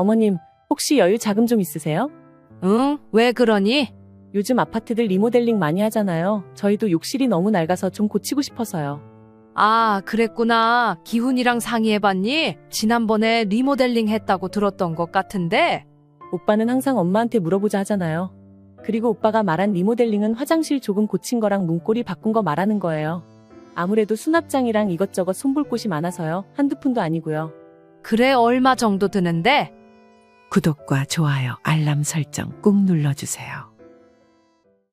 어머님, 혹시 여유 자금 좀 있으세요? 응? 왜 그러니? 요즘 아파트들 리모델링 많이 하잖아요. 저희도 욕실이 너무 낡아서 좀 고치고 싶어서요. 아, 그랬구나. 기훈이랑 상의해봤니? 지난번에 리모델링 했다고 들었던 것 같은데? 오빠는 항상 엄마한테 물어보자 하잖아요. 그리고 오빠가 말한 리모델링은 화장실 조금 고친 거랑 문고리 바꾼 거 말하는 거예요. 아무래도 수납장이랑 이것저것 손볼 곳이 많아서요. 한두 푼도 아니고요. 그래, 얼마 정도 드는데? 구독과 좋아요, 알람 설정 꾹 눌러주세요.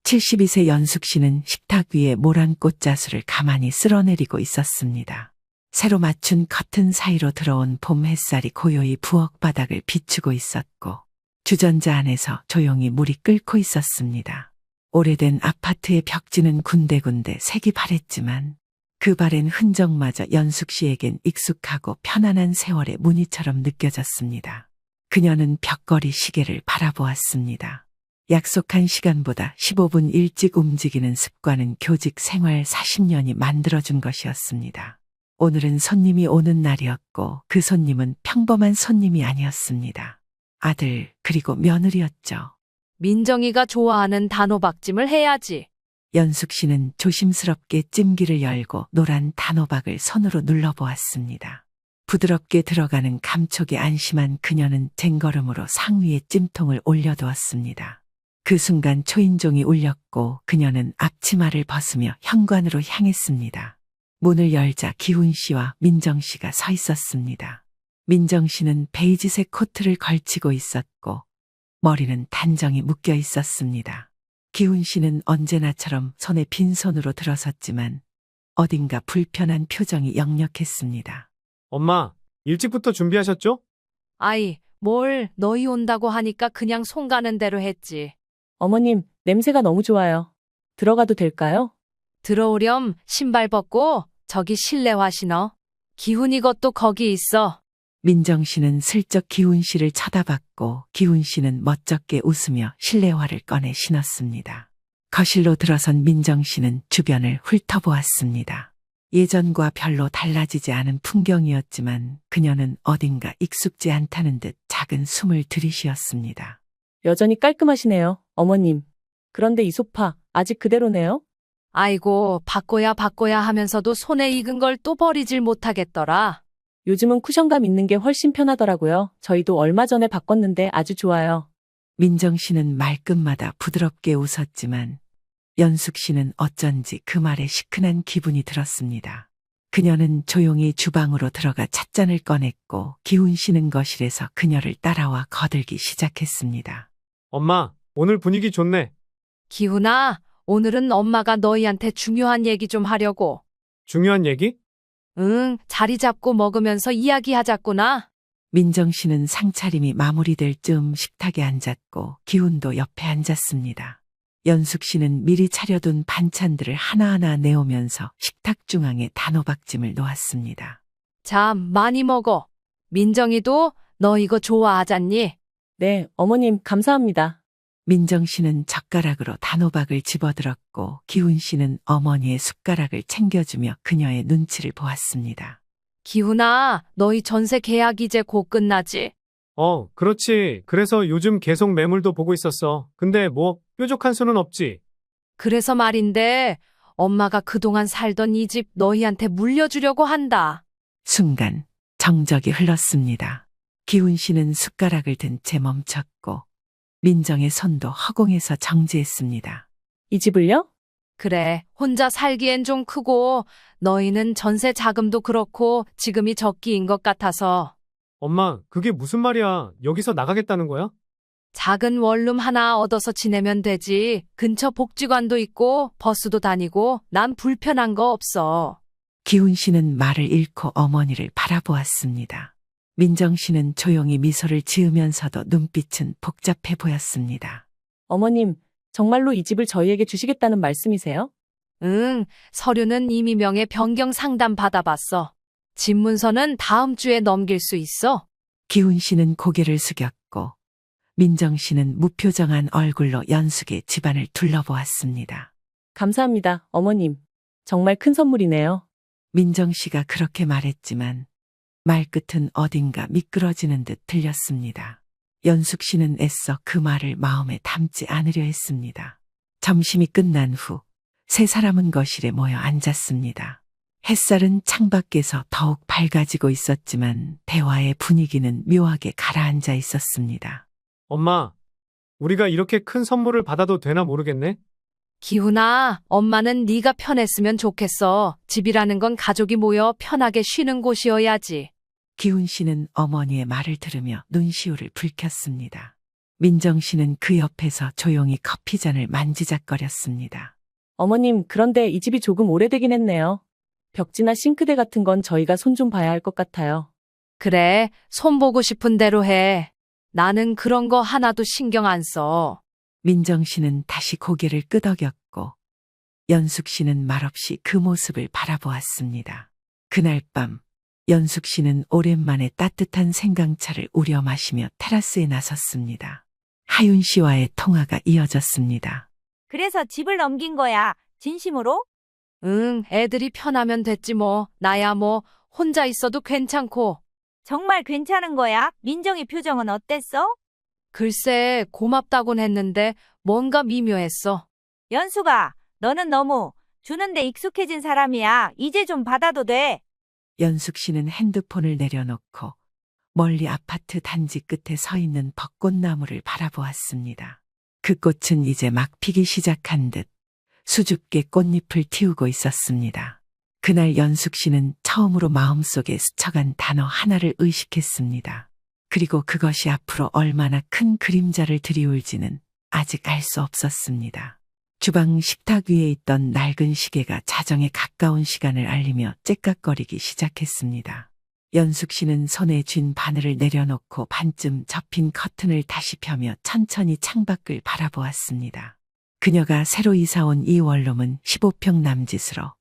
72세 연숙 씨는 식탁 위에 모란 꽃자수를 가만히 쓸어내리고 있었습니다. 새로 맞춘 커튼 사이로 들어온 봄 햇살이 고요히 부엌 바닥을 비추고 있었고 주전자 안에서 조용히 물이 끓고 있었습니다. 오래된 아파트의 벽지는 군데군데 색이 바랬지만 그 바랜 흔적마저 연숙 씨에겐 익숙하고 편안한 세월의 무늬처럼 느껴졌습니다. 그녀는 벽걸이 시계를 바라보았습니다. 약속한 시간보다 15분 일찍 움직이는 습관은 교직 생활 40년이 만들어준 것이었습니다. 오늘은 손님이 오는 날이었고 그 손님은 평범한 손님이 아니었습니다. 아들 그리고 며느리였죠. 민정이가 좋아하는 단호박찜을 해야지. 연숙 씨는 조심스럽게 찜기를 열고 노란 단호박을 손으로 눌러보았습니다. 부드럽게 들어가는 감촉에 안심한 그녀는 쟁걸음으로 상위에 찜통을 올려두었습니다. 그 순간 초인종이 울렸고 그녀는 앞치마를 벗으며 현관으로 향했습니다. 문을 열자 기훈 씨와 민정 씨가 서 있었습니다. 민정 씨는 베이지색 코트를 걸치고 있었고 머리는 단정히 묶여 있었습니다. 기훈 씨는 언제나처럼 손에 빈손으로 들어섰지만 어딘가 불편한 표정이 역력했습니다. 엄마, 일찍부터 준비하셨죠? 아이, 뭘 너희 온다고 하니까 그냥 손 가는 대로 했지. 어머님, 냄새가 너무 좋아요. 들어가도 될까요? 들어오렴 신발 벗고 저기 실내화 신어. 기훈이 것도 거기 있어. 민정 씨는 슬쩍 기훈 씨를 쳐다봤고 기훈 씨는 멋쩍게 웃으며 실내화를 꺼내 신었습니다. 거실로 들어선 민정 씨는 주변을 훑어보았습니다. 예전과 별로 달라지지 않은 풍경이었지만 그녀는 어딘가 익숙지 않다는 듯 작은 숨을 들이쉬었습니다. 여전히 깔끔하시네요, 어머님. 그런데 이 소파, 아직 그대로네요? 아이고, 바꿔야 하면서도 손에 익은 걸 또 버리질 못하겠더라. 요즘은 쿠션감 있는 게 훨씬 편하더라고요. 저희도 얼마 전에 바꿨는데 아주 좋아요. 민정 씨는 말끝마다 부드럽게 웃었지만 연숙 씨는 어쩐지 그 말에 시큰한 기분이 들었습니다. 그녀는 조용히 주방으로 들어가 찻잔을 꺼냈고 기훈 씨는 거실에서 그녀를 따라와 거들기 시작했습니다. 엄마, 오늘 분위기 좋네. 기훈아, 오늘은 엄마가 너희한테 중요한 얘기 좀 하려고. 중요한 얘기? 응, 자리 잡고 먹으면서 이야기하자꾸나. 민정 씨는 상차림이 마무리될 즈음 식탁에 앉았고 기훈도 옆에 앉았습니다. 연숙 씨는 미리 차려둔 반찬들을 하나하나 내오면서 식탁 중앙에 단호박찜을 놓았습니다. 자, 많이 먹어. 민정이도 너 이거 좋아하잖니? 네, 어머님, 감사합니다. 민정 씨는 젓가락으로 단호박을 집어들었고 기훈 씨는 어머니의 숟가락을 챙겨주며 그녀의 눈치를 보았습니다. 기훈아, 너희 전세 계약 이제 곧 끝나지? 그렇지. 그래서 요즘 계속 매물도 보고 있었어. 근데 뭐, 뾰족한 수는 없지. 그래서 말인데 엄마가 그동안 살던 이 집 너희한테 물려주려고 한다. 순간 정적이 흘렀습니다. 기훈 씨는 숟가락을 든 채 멈췄고 민정의 손도 허공에서 정지했습니다. 이 집을요? 그래, 혼자 살기엔 좀 크고 너희는 전세 자금도 그렇고 지금이 적기인 것 같아서 엄마, 그게 무슨 말이야? 여기서 나가겠다는 거야? 작은 원룸 하나 얻어서 지내면 되지. 근처 복지관도 있고 버스도 다니고 난 불편한 거 없어. 기훈 씨는 말을 잃고 어머니를 바라보았습니다. 민정 씨는 조용히 미소를 지으면서도 눈빛은 복잡해 보였습니다. 어머님, 정말로 이 집을 저희에게 주시겠다는 말씀이세요? 응, 서류는 이미 명의 변경 상담 받아봤어. 집 문서는 다음 주에 넘길 수 있어. 기훈 씨는 고개를 숙였고 민정 씨는 무표정한 얼굴로 연숙의 집안을 둘러보았습니다. 감사합니다, 어머님. 정말 큰 선물이네요. 민정 씨가 그렇게 말했지만 말끝은 어딘가 미끄러지는 듯 들렸습니다. 연숙 씨는 애써 그 말을 마음에 담지 않으려 했습니다. 점심이 끝난 후 세 사람은 거실에 모여 앉았습니다. 햇살은 창밖에서 더욱 밝아지고 있었지만 대화의 분위기는 묘하게 가라앉아 있었습니다. 엄마, 우리가 이렇게 큰 선물을 받아도 되나 모르겠네? 기훈아, 엄마는 네가 편했으면 좋겠어. 집이라는 건 가족이 모여 편하게 쉬는 곳이어야지. 기훈 씨는 어머니의 말을 들으며 눈시울을 붉혔습니다. 민정 씨는 그 옆에서 조용히 커피잔을 만지작거렸습니다. 어머님, 그런데 이 집이 조금 오래되긴 했네요. 벽지나 싱크대 같은 건 저희가 손 좀 봐야 할 것 같아요. 그래, 손보고 싶은 대로 해. 나는 그런 거 하나도 신경 안 써. 민정 씨는 다시 고개를 끄덕였고 연숙 씨는 말없이 그 모습을 바라보았습니다. 그날 밤 연숙 씨는 오랜만에 따뜻한 생강차를 우려 마시며 테라스에 나섰습니다. 하윤 씨와의 통화가 이어졌습니다. 그래서 집을 넘긴 거야. 진심으로? 응, 애들이 편하면 됐지 뭐. 나야 뭐 혼자 있어도 괜찮고. 정말 괜찮은 거야? 민정이 표정은 어땠어? 글쎄, 고맙다곤 했는데 뭔가 미묘했어. 연수가, 너는 너무 주는데 익숙해진 사람이야. 이제 좀 받아도 돼. 연숙 씨는 핸드폰을 내려놓고 멀리 아파트 단지 끝에 서 있는 벚꽃나무를 바라보았습니다. 그 꽃은 이제 막 피기 시작한 듯 수줍게 꽃잎을 틔우고 있었습니다. 그날 연숙 씨는 처음으로 마음속에 스쳐간 단어 하나를 의식했습니다. 그리고 그것이 앞으로 얼마나 큰 그림자를 드리울지는 아직 알 수 없었습니다. 주방 식탁 위에 있던 낡은 시계가 자정에 가까운 시간을 알리며 째깍거리기 시작했습니다. 연숙 씨는 손에 쥔 바늘을 내려놓고 반쯤 접힌 커튼을 다시 펴며 천천히 창밖을 바라보았습니다. 그녀가 새로 이사온 이 원룸은 15평 남짓으로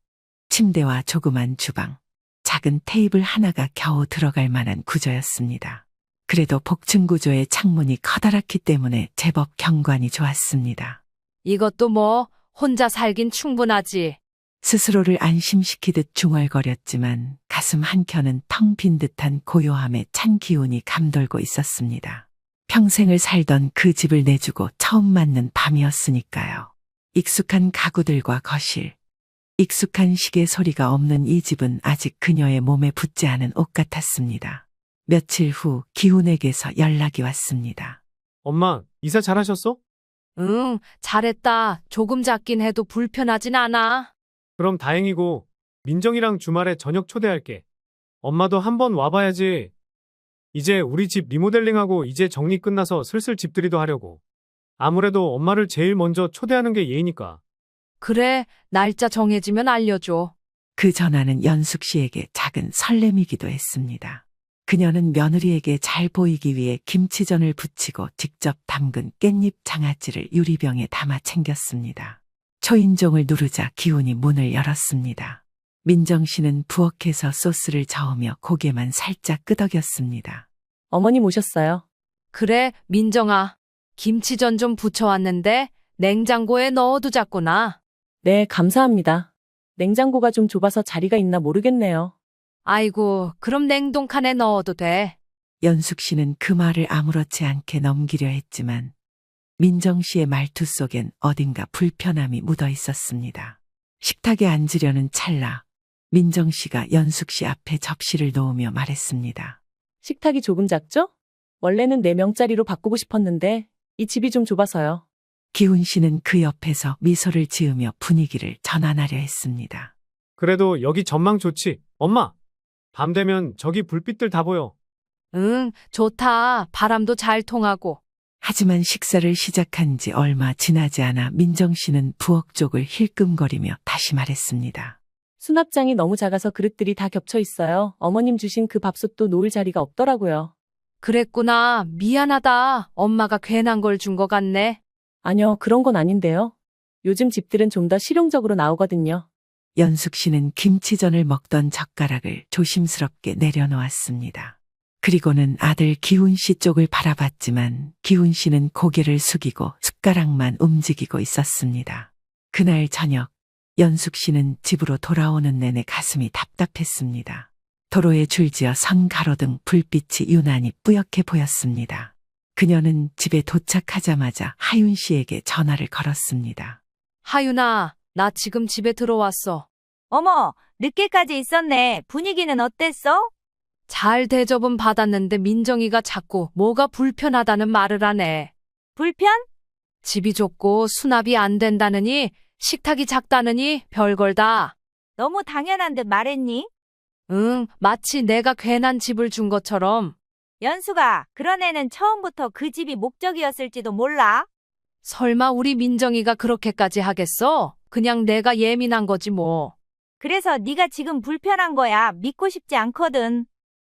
침대와 조그만 주방, 작은 테이블 하나가 겨우 들어갈 만한 구조였습니다. 그래도 복층 구조의 창문이 커다랗기 때문에 제법 경관이 좋았습니다. 이것도 뭐 혼자 살긴 충분하지. 스스로를 안심시키듯 중얼거렸지만 가슴 한켠은 텅 빈 듯한 고요함에 찬 기운이 감돌고 있었습니다. 평생을 살던 그 집을 내주고 처음 맞는 밤이었으니까요. 익숙한 가구들과 거실, 익숙한 시계 소리가 없는 이 집은 아직 그녀의 몸에 붙지 않은 옷 같았습니다. 며칠 후 기훈에게서 연락이 왔습니다. 엄마, 이사 잘하셨어? 응, 잘했다. 조금 작긴 해도 불편하진 않아. 그럼 다행이고, 민정이랑 주말에 저녁 초대할게. 엄마도 한번 와봐야지. 이제 우리 집 리모델링하고 이제 정리 끝나서 슬슬 집들이도 하려고. 아무래도 엄마를 제일 먼저 초대하는 게 예의니까. 그래, 날짜 정해지면 알려줘. 그 전화는 연숙 씨에게 작은 설렘이기도 했습니다. 그녀는 며느리에게 잘 보이기 위해 김치전을 부치고 직접 담근 깻잎 장아찌를 유리병에 담아 챙겼습니다. 초인종을 누르자 기훈이 문을 열었습니다. 민정 씨는 부엌에서 소스를 저으며 고개만 살짝 끄덕였습니다. 어머님 오셨어요. 그래, 민정아. 김치전 좀 부쳐왔는데 냉장고에 넣어두자꾸나. 네, 감사합니다. 냉장고가 좀 좁아서 자리가 있나 모르겠네요. 아이고, 그럼 냉동칸에 넣어도 돼. 연숙 씨는 그 말을 아무렇지 않게 넘기려 했지만 민정 씨의 말투 속엔 어딘가 불편함이 묻어 있었습니다. 식탁에 앉으려는 찰나 민정 씨가 연숙 씨 앞에 접시를 놓으며 말했습니다. 식탁이 조금 작죠? 원래는 4명짜리로 바꾸고 싶었는데 이 집이 좀 좁아서요. 기훈 씨는 그 옆에서 미소를 지으며 분위기를 전환하려 했습니다. 그래도 여기 전망 좋지. 엄마, 밤 되면 저기 불빛들 다 보여. 응, 좋다. 바람도 잘 통하고. 하지만 식사를 시작한 지 얼마 지나지 않아 민정 씨는 부엌 쪽을 힐끔거리며 다시 말했습니다. 수납장이 너무 작아서 그릇들이 다 겹쳐 있어요. 어머님 주신 그 밥솥도 놓을 자리가 없더라고요. 그랬구나. 미안하다. 엄마가 괜한 걸 준 것 같네. 아니요, 그런 건 아닌데요. 요즘 집들은 좀 더 실용적으로 나오거든요. 연숙 씨는 김치전을 먹던 젓가락을 조심스럽게 내려놓았습니다. 그리고는 아들 기훈 씨 쪽을 바라봤지만 기훈 씨는 고개를 숙이고 숟가락만 움직이고 있었습니다. 그날 저녁 연숙 씨는 집으로 돌아오는 내내 가슴이 답답했습니다. 도로에 줄지어 선 가로등 불빛이 유난히 뿌옇게 보였습니다. 그녀는 집에 도착하자마자 하윤 씨에게 전화를 걸었습니다. 하윤아, 나 지금 집에 들어왔어. 어머, 늦게까지 있었네. 분위기는 어땠어? 잘 대접은 받았는데 민정이가 자꾸 뭐가 불편하다는 말을 하네. 불편? 집이 좁고 수납이 안 된다느니 식탁이 작다느니 별걸 다. 너무 당연한 듯 말했니? 응, 마치 내가 괜한 집을 준 것처럼. 연수가 그런 애는 처음부터 그 집이 목적이었을지도 몰라. 설마 우리 민정이가 그렇게까지 하겠어? 그냥 내가 예민한 거지 뭐. 그래서 네가 지금 불편한 거야. 믿고 싶지 않거든.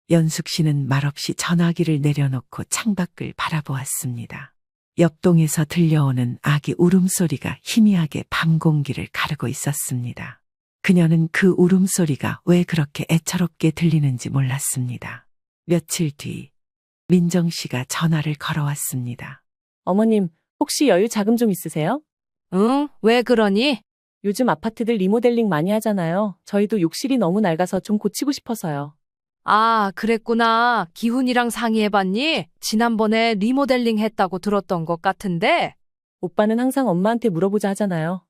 연숙 씨는 말없이 전화기를 내려놓고 창밖을 바라보았습니다. 옆동에서 들려오는 아기 울음소리가 희미하게 밤 공기를 가르고 있었습니다. 그녀는 그 울음소리가 왜 그렇게 애처롭게 들리는지 몰랐습니다. 며칠 뒤 민정 씨가 전화를 걸어왔습니다. 어머님, 혹시 여유 자금 좀 있으세요? 응? 왜 그러니? 요즘 아파트들 리모델링 많이 하잖아요. 저희도 욕실이 너무 낡아서 좀 고치고 싶어서요. 아, 그랬구나. 기훈이랑 상의해봤니? 지난번에 리모델링 했다고 들었던 것 같은데. 오빠는 항상 엄마한테 물어보자 하잖아요.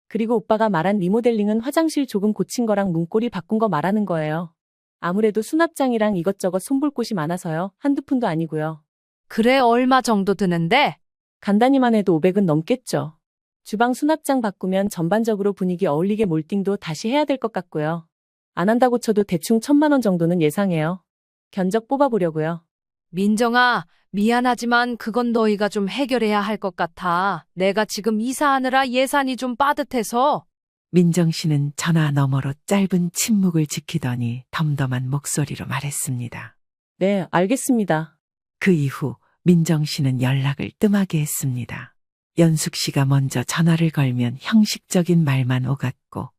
그리고 오빠가 말한 리모델링은 화장실 조금 고친 거랑 문고리 바꾼 거 말하는 거예요. 아무래도 수납장이랑 이것저것 손볼 곳이 많아서요. 한두 푼도 아니고요. 그래, 얼마 정도 드는데? 간단히만 해도 500은 넘겠죠. 주방 수납장 바꾸면 전반적으로 분위기 어울리게 몰딩도 다시 해야 될 것 같고요. 안 한다고 쳐도 대충 1,000만 원 정도는 예상해요. 견적 뽑아보려고요. 민정아, 미안하지만 그건 너희가 좀 해결해야 할 것 같아. 내가 지금 이사하느라 예산이 좀 빠듯해서. 민정 씨는 전화 너머로 짧은 침묵을 지키더니 덤덤한 목소리로 말했습니다. 네, 알겠습니다. 그 이후 민정 씨는 연락을 뜸하게 했습니다. 연숙 씨가 먼저 전화를 걸면 형식적인 말만 오갔고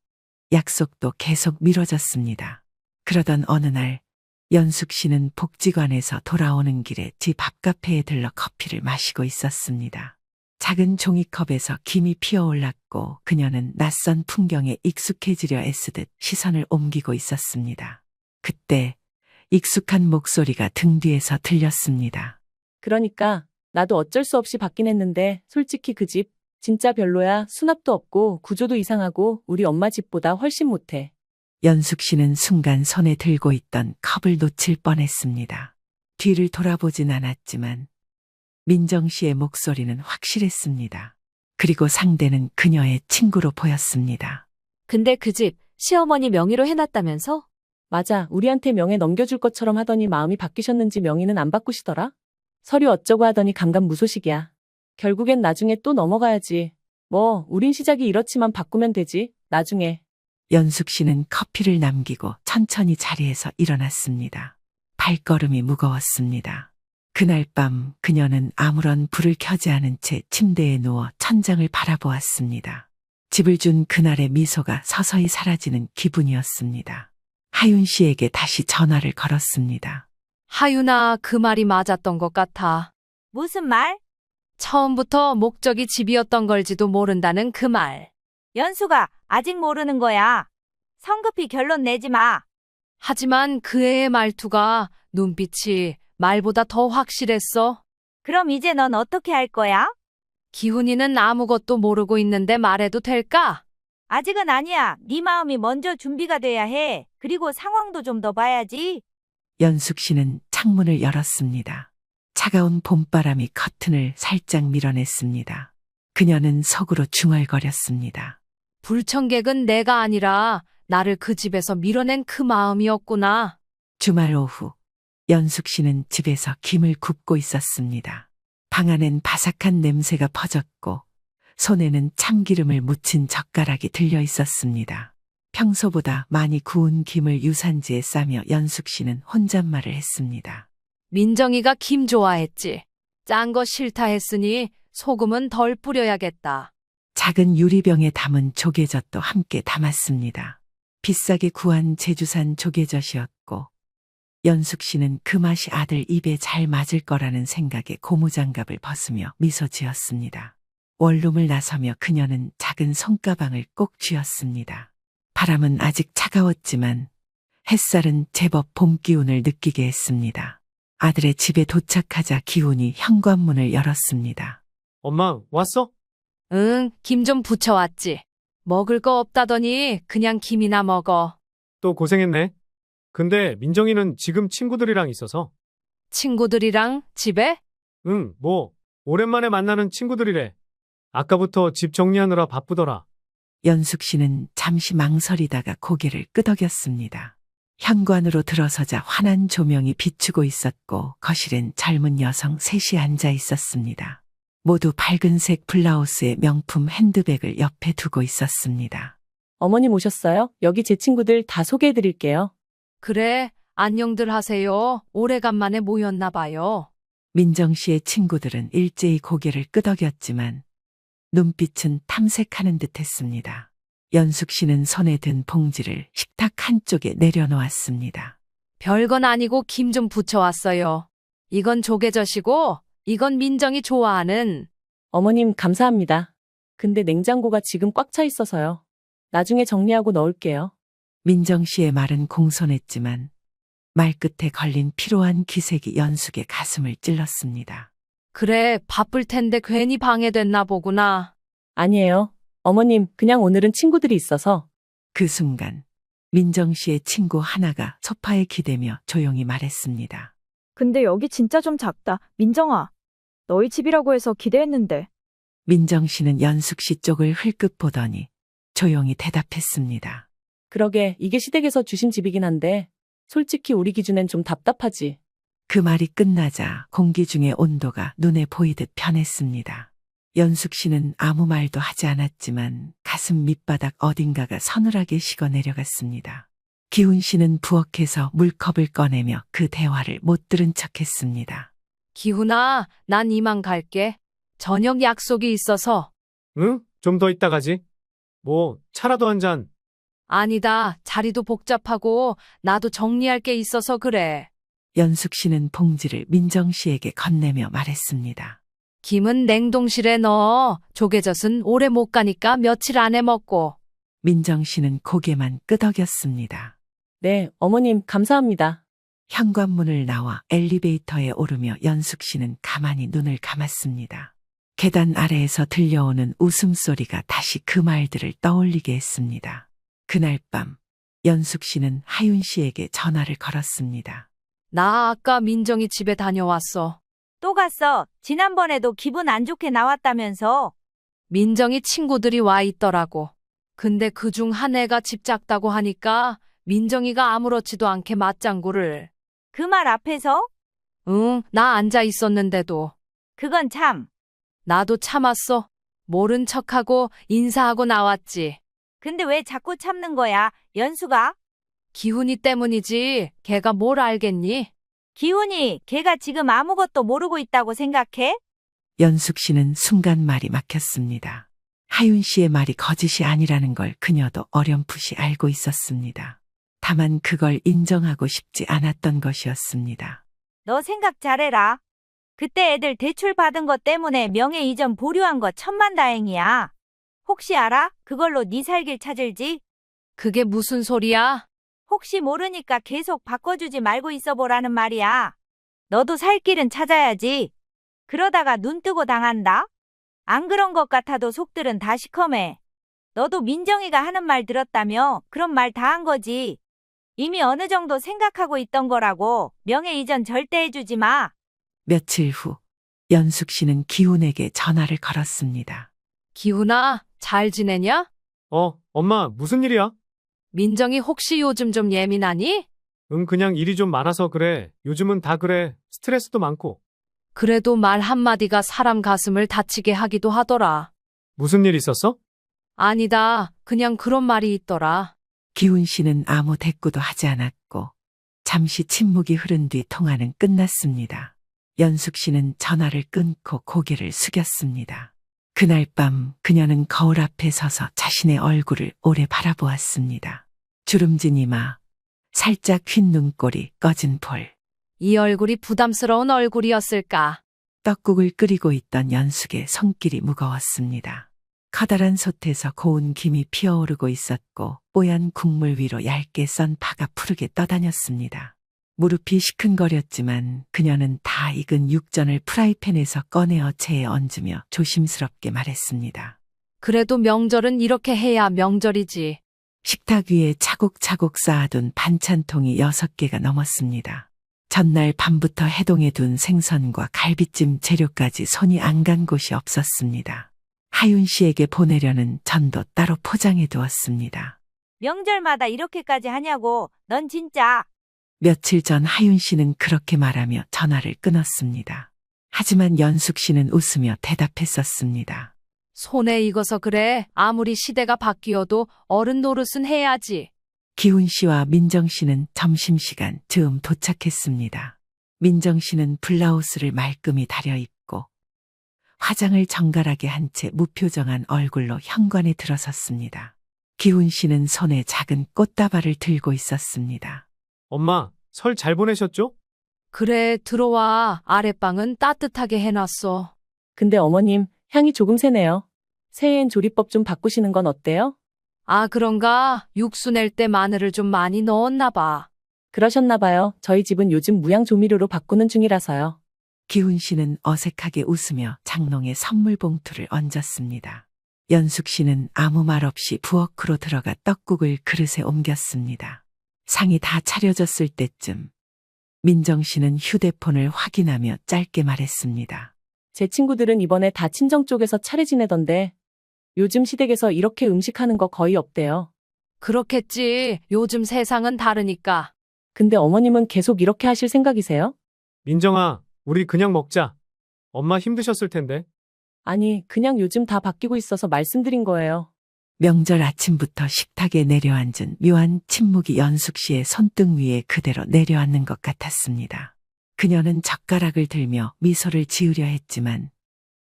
약속도 계속 미뤄졌습니다. 그러던 어느 날 연숙 씨는 복지관에서 돌아오는 길에 집 앞카페에 들러 커피를 마시고 있었습니다. 작은 종이컵에서 김이 피어올랐고 그녀는 낯선 풍경에 익숙해지려 애쓰듯 시선을 옮기고 있었습니다. 그때 익숙한 목소리가 등 뒤에서 들렸습니다. 그러니까 나도 어쩔 수 없이 받긴 했는데 솔직히 그 집 진짜 별로야. 수납도 없고 구조도 이상하고 우리 엄마 집보다 훨씬 못해. 연숙 씨는 순간 손에 들고 있던 컵을 놓칠 뻔했습니다. 뒤를 돌아보진 않았지만 민정 씨의 목소리는 확실했습니다. 그리고 상대는 그녀의 친구로 보였습니다. 근데 그 집 시어머니 명의로 해놨다면서? 맞아, 우리한테 명예 넘겨줄 것처럼 하더니 마음이 바뀌셨는지 명의는 안 바꾸시더라? 서류 어쩌고 하더니 감감무소식이야. 결국엔 나중에 또 넘어가야지. 뭐 우린 시작이 이렇지만 바꾸면 되지. 나중에. 연숙 씨는 커피를 남기고 천천히 자리에서 일어났습니다. 발걸음이 무거웠습니다. 그날 밤 그녀는 아무런 불을 켜지 않은 채 침대에 누워 천장을 바라보았습니다. 집을 준 그날의 미소가 서서히 사라지는 기분이었습니다. 하윤 씨에게 다시 전화를 걸었습니다. 하윤아, 그 말이 맞았던 것 같아. 무슨 말? 처음부터 목적이 집이었던 걸지도 모른다는 그 말. 연수가 아직 모르는 거야. 성급히 결론 내지 마. 하지만 그 애의 말투가, 눈빛이 말보다 더 확실했어. 그럼 이제 넌 어떻게 할 거야? 기훈이는 아무것도 모르고 있는데 말해도 될까? 아직은 아니야. 네 마음이 먼저 준비가 돼야 해. 그리고 상황도 좀 더 봐야지. 연숙 씨는 창문을 열었습니다. 차가운 봄바람이 커튼을 살짝 밀어냈습니다. 그녀는 속으로 중얼거렸습니다. 불청객은 내가 아니라 나를 그 집에서 밀어낸 그 마음이었구나. 주말 오후 연숙 씨는 집에서 김을 굽고 있었습니다. 방 안엔 바삭한 냄새가 퍼졌고 손에는 참기름을 묻힌 젓가락이 들려 있었습니다. 평소보다 많이 구운 김을 유산지에 싸며 연숙 씨는 혼잣말을 했습니다. 민정이가 김 좋아했지. 짠 거 싫다 했으니 소금은 덜 뿌려야겠다. 작은 유리병에 담은 조개젓도 함께 담았습니다. 비싸게 구한 제주산 조개젓이었고 연숙 씨는 그 맛이 아들 입에 잘 맞을 거라는 생각에 고무장갑을 벗으며 미소 지었습니다. 원룸을 나서며 그녀는 작은 손가방을 꼭 쥐었습니다. 바람은 아직 차가웠지만 햇살은 제법 봄 기운을 느끼게 했습니다. 아들의 집에 도착하자 기훈이 현관문을 열었습니다. 엄마, 왔어? 응, 김 좀 부쳐왔지. 먹을 거 없다더니 그냥 김이나 먹어. 또 고생했네. 근데 민정이는 지금 친구들이랑 있어서. 친구들이랑 집에? 응, 뭐, 오랜만에 만나는 친구들이래. 아까부터 집 정리하느라 바쁘더라. 연숙 씨는 잠시 망설이다가 고개를 끄덕였습니다. 현관으로 들어서자 환한 조명이 비추고 있었고 거실엔 젊은 여성 셋이 앉아 있었습니다. 모두 밝은색 블라우스에 명품 핸드백을 옆에 두고 있었습니다. 어머님 오셨어요? 여기 제 친구들 다 소개해 드릴게요. 그래, 안녕들 하세요. 오래간만에 모였나 봐요. 민정 씨의 친구들은 일제히 고개를 끄덕였지만 눈빛은 탐색하는 듯 했습니다. 연숙 씨는 손에 든 봉지를 식탁 한쪽에 내려놓았습니다. 별건 아니고 김 좀 부쳐왔어요. 이건 조개젓이고 이건 민정이 좋아하는. 어머님 감사합니다. 근데 냉장고가 지금 꽉 차 있어서요. 나중에 정리하고 넣을게요. 민정 씨의 말은 공손했지만 말끝에 걸린 피로한 기색이 연숙의 가슴을 찔렀습니다. 그래, 바쁠 텐데 괜히 방해됐나 보구나. 아니에요. 어머님, 그냥 오늘은 친구들이 있어서. 그 순간 민정 씨의 친구 하나가 소파에 기대며 조용히 말했습니다. 근데 여기 진짜 좀 작다. 민정아, 너희 집이라고 해서 기대했는데. 민정 씨는 연숙 씨 쪽을 흘끗 보더니 조용히 대답했습니다. 그러게 이게 시댁에서 주신 집이긴 한데 솔직히 우리 기준엔 좀 답답하지. 그 말이 끝나자 공기 중의 온도가 눈에 보이듯 변했습니다. 연숙 씨는 아무 말도 하지 않았지만 가슴 밑바닥 어딘가가 서늘하게 식어 내려갔습니다. 기훈 씨는 부엌에서 물컵을 꺼내며 그 대화를 못 들은 척했습니다. 기훈아, 난 이만 갈게. 저녁 약속이 있어서. 응? 좀 더 이따 가지. 뭐, 차라도 한 잔. 아니다, 자리도 복잡하고 나도 정리할 게 있어서 그래. 연숙 씨는 봉지를 민정 씨에게 건네며 말했습니다. 김은 냉동실에 넣어. 조개젓은 오래 못 가니까 며칠 안에 먹고. 민정 씨는 고개만 끄덕였습니다. 네, 어머님 감사합니다. 현관문을 나와 엘리베이터에 오르며 연숙 씨는 가만히 눈을 감았습니다. 계단 아래에서 들려오는 웃음소리가 다시 그 말들을 떠올리게 했습니다. 그날 밤 연숙 씨는 하윤 씨에게 전화를 걸었습니다. 나 아까 민정이 집에 다녀왔어. 또 갔어. 지난번에도 기분 안 좋게 나왔다면서. 민정이 친구들이 와 있더라고. 근데 그중 한 애가 집 작다고 하니까 민정이가 아무렇지도 않게 맞장구를. 그 말 앞에서? 응, 나 앉아 있었는데도. 그건 참. 나도 참았어. 모른 척하고 인사하고 나왔지. 근데 왜 자꾸 참는 거야, 연수가? 기훈이 때문이지. 걔가 뭘 알겠니? 기훈이 걔가 지금 아무것도 모르고 있다고 생각해? 연숙 씨는 순간 말이 막혔습니다. 하윤 씨의 말이 거짓이 아니라는 걸 그녀도 어렴풋이 알고 있었습니다. 다만 그걸 인정하고 싶지 않았던 것이었습니다. 너 생각 잘해라. 그때 애들 대출 받은 것 때문에 명예 이전 보류한 거 천만다행이야. 혹시 알아? 그걸로 네 살길 찾을지? 그게 무슨 소리야? 혹시 모르니까 계속 바꿔주지 말고 있어보라는 말이야. 너도 살 길은 찾아야지. 그러다가 눈 뜨고 당한다? 안 그런 것 같아도 속들은 다 시커매. 너도 민정이가 하는 말 들었다며? 그런 말 다 한 거지. 이미 어느 정도 생각하고 있던 거라고. 명예 이전 절대 해주지 마. 며칠 후 연숙 씨는 기훈에게 전화를 걸었습니다. 기훈아, 잘 지내냐? 엄마, 무슨 일이야? 민정이 혹시 요즘 좀 예민하니? 응, 그냥 일이 좀 많아서 그래. 요즘은 다 그래. 스트레스도 많고. 그래도 말 한마디가 사람 가슴을 다치게 하기도 하더라. 무슨 일 있었어? 아니다, 그냥 그런 말이 있더라. 기훈 씨는 아무 대꾸도 하지 않았고 잠시 침묵이 흐른 뒤 통화는 끝났습니다. 연숙 씨는 전화를 끊고 고개를 숙였습니다. 그날 밤 그녀는 거울 앞에 서서 자신의 얼굴을 오래 바라보았습니다. 주름진 이마, 살짝 휜 눈꼬리, 꺼진 볼. 이 얼굴이 부담스러운 얼굴이었을까? 떡국을 끓이고 있던 연숙의 손길이 무거웠습니다. 커다란 솥에서 고운 김이 피어오르고 있었고 뽀얀 국물 위로 얇게 썬 파가 푸르게 떠다녔습니다. 무릎이 시큰거렸지만 그녀는 다 익은 육전을 프라이팬에서 꺼내어 체에 얹으며 조심스럽게 말했습니다. 그래도 명절은 이렇게 해야 명절이지. 식탁 위에 차곡차곡 쌓아둔 반찬통이 6개가 넘었습니다. 전날 밤부터 해동해 둔 생선과 갈비찜 재료까지 손이 안 간 곳이 없었습니다. 하윤 씨에게 보내려는 전도 따로 포장해 두었습니다. 명절마다 이렇게까지 하냐고. 넌 진짜. 며칠 전 하윤 씨는 그렇게 말하며 전화를 끊었습니다. 하지만 연숙 씨는 웃으며 대답했었습니다. 손에 익어서 그래. 아무리 시대가 바뀌어도 어른 노릇은 해야지. 기훈 씨와 민정 씨는 점심시간 즈음 도착했습니다. 민정 씨는 블라우스를 말끔히 다려 입고 화장을 정갈하게 한 채 무표정한 얼굴로 현관에 들어섰습니다. 기훈 씨는 손에 작은 꽃다발을 들고 있었습니다. 엄마, 설 잘 보내셨죠? 그래, 들어와. 아랫방은 따뜻하게 해놨어. 근데 어머님, 향이 조금 세네요. 새해엔 조리법 좀 바꾸시는 건 어때요? 아, 그런가? 육수 낼 때 마늘을 좀 많이 넣었나 봐. 그러셨나 봐요. 저희 집은 요즘 무향 조미료로 바꾸는 중이라서요. 기훈 씨는 어색하게 웃으며 장롱에 선물 봉투를 얹었습니다. 연숙 씨는 아무 말 없이 부엌으로 들어가 떡국을 그릇에 옮겼습니다. 상이 다 차려졌을 때쯤 민정 씨는 휴대폰을 확인하며 짧게 말했습니다. 제 친구들은 이번에 다 친정 쪽에서 차례 지내던데 요즘 시댁에서 이렇게 음식하는 거 거의 없대요. 그렇겠지. 요즘 세상은 다르니까. 근데 어머님은 계속 이렇게 하실 생각이세요? 민정아, 우리 그냥 먹자. 엄마 힘드셨을 텐데. 아니, 그냥 요즘 다 바뀌고 있어서 말씀드린 거예요. 명절 아침부터 식탁에 내려앉은 묘한 침묵이 연숙 씨의 손등 위에 그대로 내려앉는 것 같았습니다. 그녀는 젓가락을 들며 미소를 지으려 했지만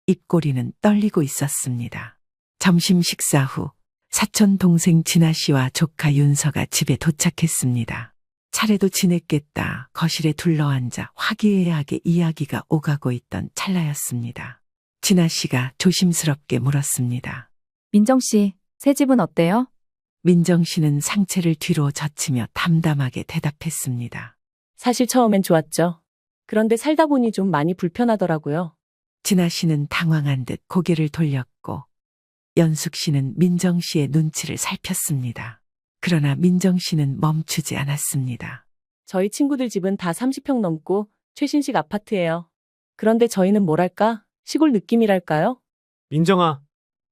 입꼬리는 떨리고 있었습니다. 점심 식사 후 사촌 동생 진아 씨와 조카 윤서가 집에 도착했습니다. 차례도 지냈겠다 거실에 둘러앉아 화기애애하게 이야기가 오가고 있던 찰나였습니다. 진아 씨가 조심스럽게 물었습니다. 민정 씨, 새 집은 어때요? 민정 씨는 상체를 뒤로 젖히며 담담하게 대답했습니다. 사실 처음엔 좋았죠. 그런데 살다 보니 좀 많이 불편하더라고요. 진아 씨는 당황한 듯 고개를 돌렸고 연숙 씨는 민정 씨의 눈치를 살폈습니다. 그러나 민정 씨는 멈추지 않았습니다. 저희 친구들 집은 다 30평 넘고 최신식 아파트예요. 그런데 저희는 뭐랄까? 시골 느낌이랄까요? 민정아,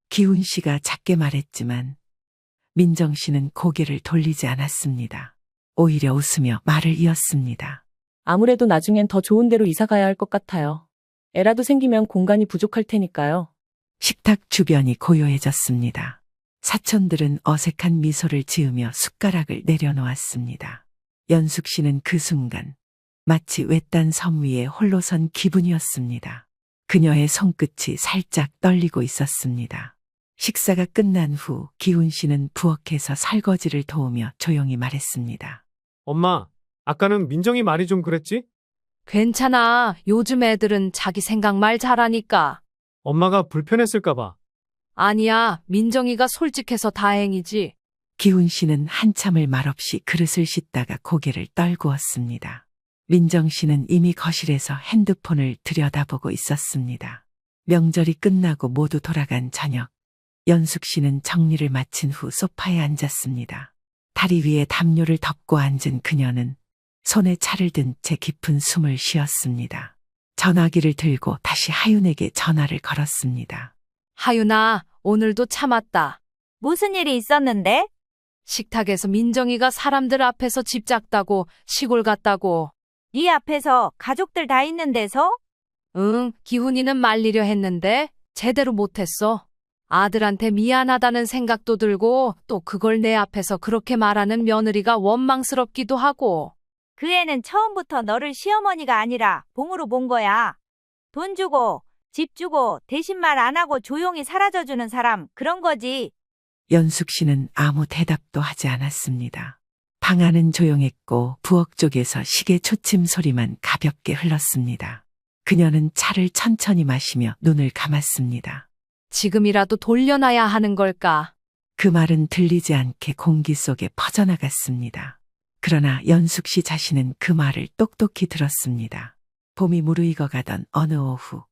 기훈 씨가 작게 말했지만 민정 씨는 고개를 돌리지 않았습니다. 오히려 웃으며 말을 이었습니다. 아무래도 나중엔 더 좋은 데로 이사 가야 할 것 같아요. 애라도 생기면 공간이 부족할 테니까요. 식탁 주변이 고요해졌습니다. 사촌들은 어색한 미소를 지으며 숟가락을 내려놓았습니다. 연숙 씨는 그 순간 마치 외딴 섬 위에 홀로 선 기분이었습니다. 그녀의 손끝이 살짝 떨리고 있었습니다. 식사가 끝난 후 기훈 씨는 부엌에서 설거지를 도우며 조용히 말했습니다. 엄마, 아까는 민정이 말이 좀 그랬지? 괜찮아. 요즘 애들은 자기 생각말 잘하니까. 엄마가 불편했을까봐. 아니야. 민정이가 솔직해서 다행이지. 기훈 씨는 한참을 말없이 그릇을 씻다가 고개를 떨구었습니다. 민정 씨는 이미 거실에서 핸드폰을 들여다보고 있었습니다. 명절이 끝나고 모두 돌아간 저녁, 연숙 씨는 정리를 마친 후 소파에 앉았습니다. 다리 위에 담요를 덮고 앉은 그녀는 손에 차를 든 채 깊은 숨을 쉬었습니다. 전화기를 들고 다시 하윤에게 전화를 걸었습니다. 하윤아, 오늘도 참았다. 무슨 일이 있었는데? 식탁에서 민정이가 사람들 앞에서 집 작다고 시골 갔다고. 네 앞에서 가족들 다 있는 데서? 응, 기훈이는 말리려 했는데 제대로 못했어. 아들한테 미안하다는 생각도 들고 또 그걸 내 앞에서 그렇게 말하는 며느리가 원망스럽기도 하고. 그 애는 처음부터 너를 시어머니가 아니라 봉으로 본 거야. 돈 주고 집 주고 대신 말 안 하고 조용히 사라져주는 사람, 그런 거지. 연숙 씨는 아무 대답도 하지 않았습니다. 방 안은 조용했고 부엌 쪽에서 시계 초침 소리만 가볍게 흘렀습니다. 그녀는 차를 천천히 마시며 눈을 감았습니다. 지금이라도 돌려놔야 하는 걸까? 그 말은 들리지 않게 공기 속에 퍼져나갔습니다. 그러나 연숙 씨 자신은 그 말을 똑똑히 들었습니다. 봄이 무르익어가던 어느 오후,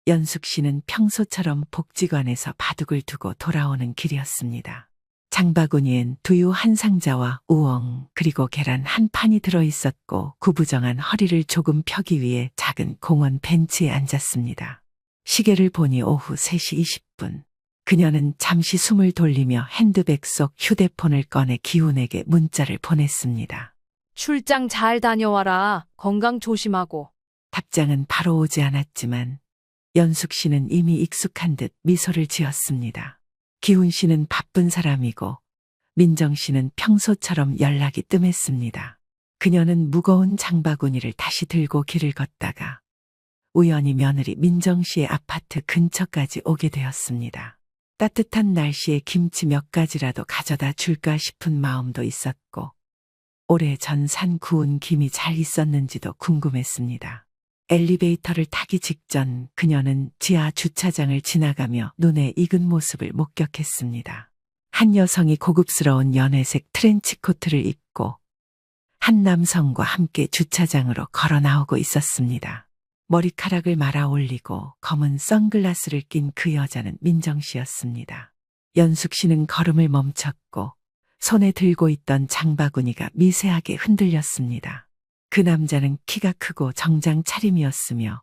연숙 씨는 평소처럼 복지관에서 바둑을 두고 돌아오는 길이었습니다. 장바구니엔 두유 한 상자와 우엉 그리고 계란 한 판이 들어있었고 구부정한 허리를 조금 펴기 위해 작은 공원 벤치에 앉았습니다. 시계를 보니 오후 3시 20분. 그녀는 잠시 숨을 돌리며 핸드백 속 휴대폰을 꺼내 기훈에게 문자를 보냈습니다. 출장 잘 다녀와라. 건강 조심하고. 답장은 바로 오지 않았지만 연숙 씨는 이미 익숙한 듯 미소를 지었습니다. 기훈 씨는 바쁜 사람이고 민정 씨는 평소처럼 연락이 뜸했습니다. 그녀는 무거운 장바구니를 다시 들고 길을 걷다가 우연히 며느리 민정 씨의 아파트 근처까지 오게 되었습니다. 따뜻한 날씨에 김치 몇 가지라도 가져다 줄까 싶은 마음도 있었고 오래전 산 구운 김이 잘 있었는지도 궁금했습니다. 엘리베이터를 타기 직전 그녀는 지하 주차장을 지나가며 눈에 익은 모습을 목격했습니다. 한 여성이 고급스러운 연회색 트렌치코트를 입고 한 남성과 함께 주차장으로 걸어 나오고 있었습니다. 머리카락을 말아 올리고 검은 선글라스를 낀 그 여자는 민정 씨였습니다. 연숙 씨는 걸음을 멈췄고 손에 들고 있던 장바구니가 미세하게 흔들렸습니다. 그 남자는 키가 크고 정장 차림이었으며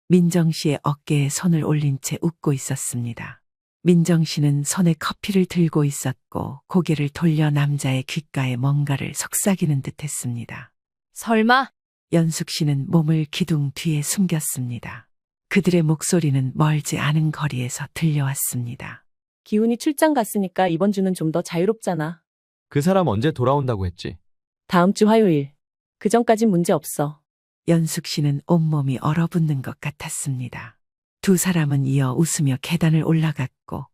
민정 씨의 어깨에 손을 올린 채 웃고 있었습니다. 민정 씨는 손에 커피를 들고 있었고 고개를 돌려 남자의 귓가에 뭔가를 속삭이는 듯 했습니다. 설마? 연숙 씨는 몸을 기둥 뒤에 숨겼습니다. 그들의 목소리는 멀지 않은 거리에서 들려왔습니다. 기훈이 출장 갔으니까 이번 주는 좀 더 자유롭잖아. 그 사람 언제 돌아온다고 했지? 다음 주 화요일. 그 전까진 문제 없어. 연숙 씨는 온몸이 얼어붙는 것 같았습니다. 두 사람은 이어 웃으며 계단을 올라갔고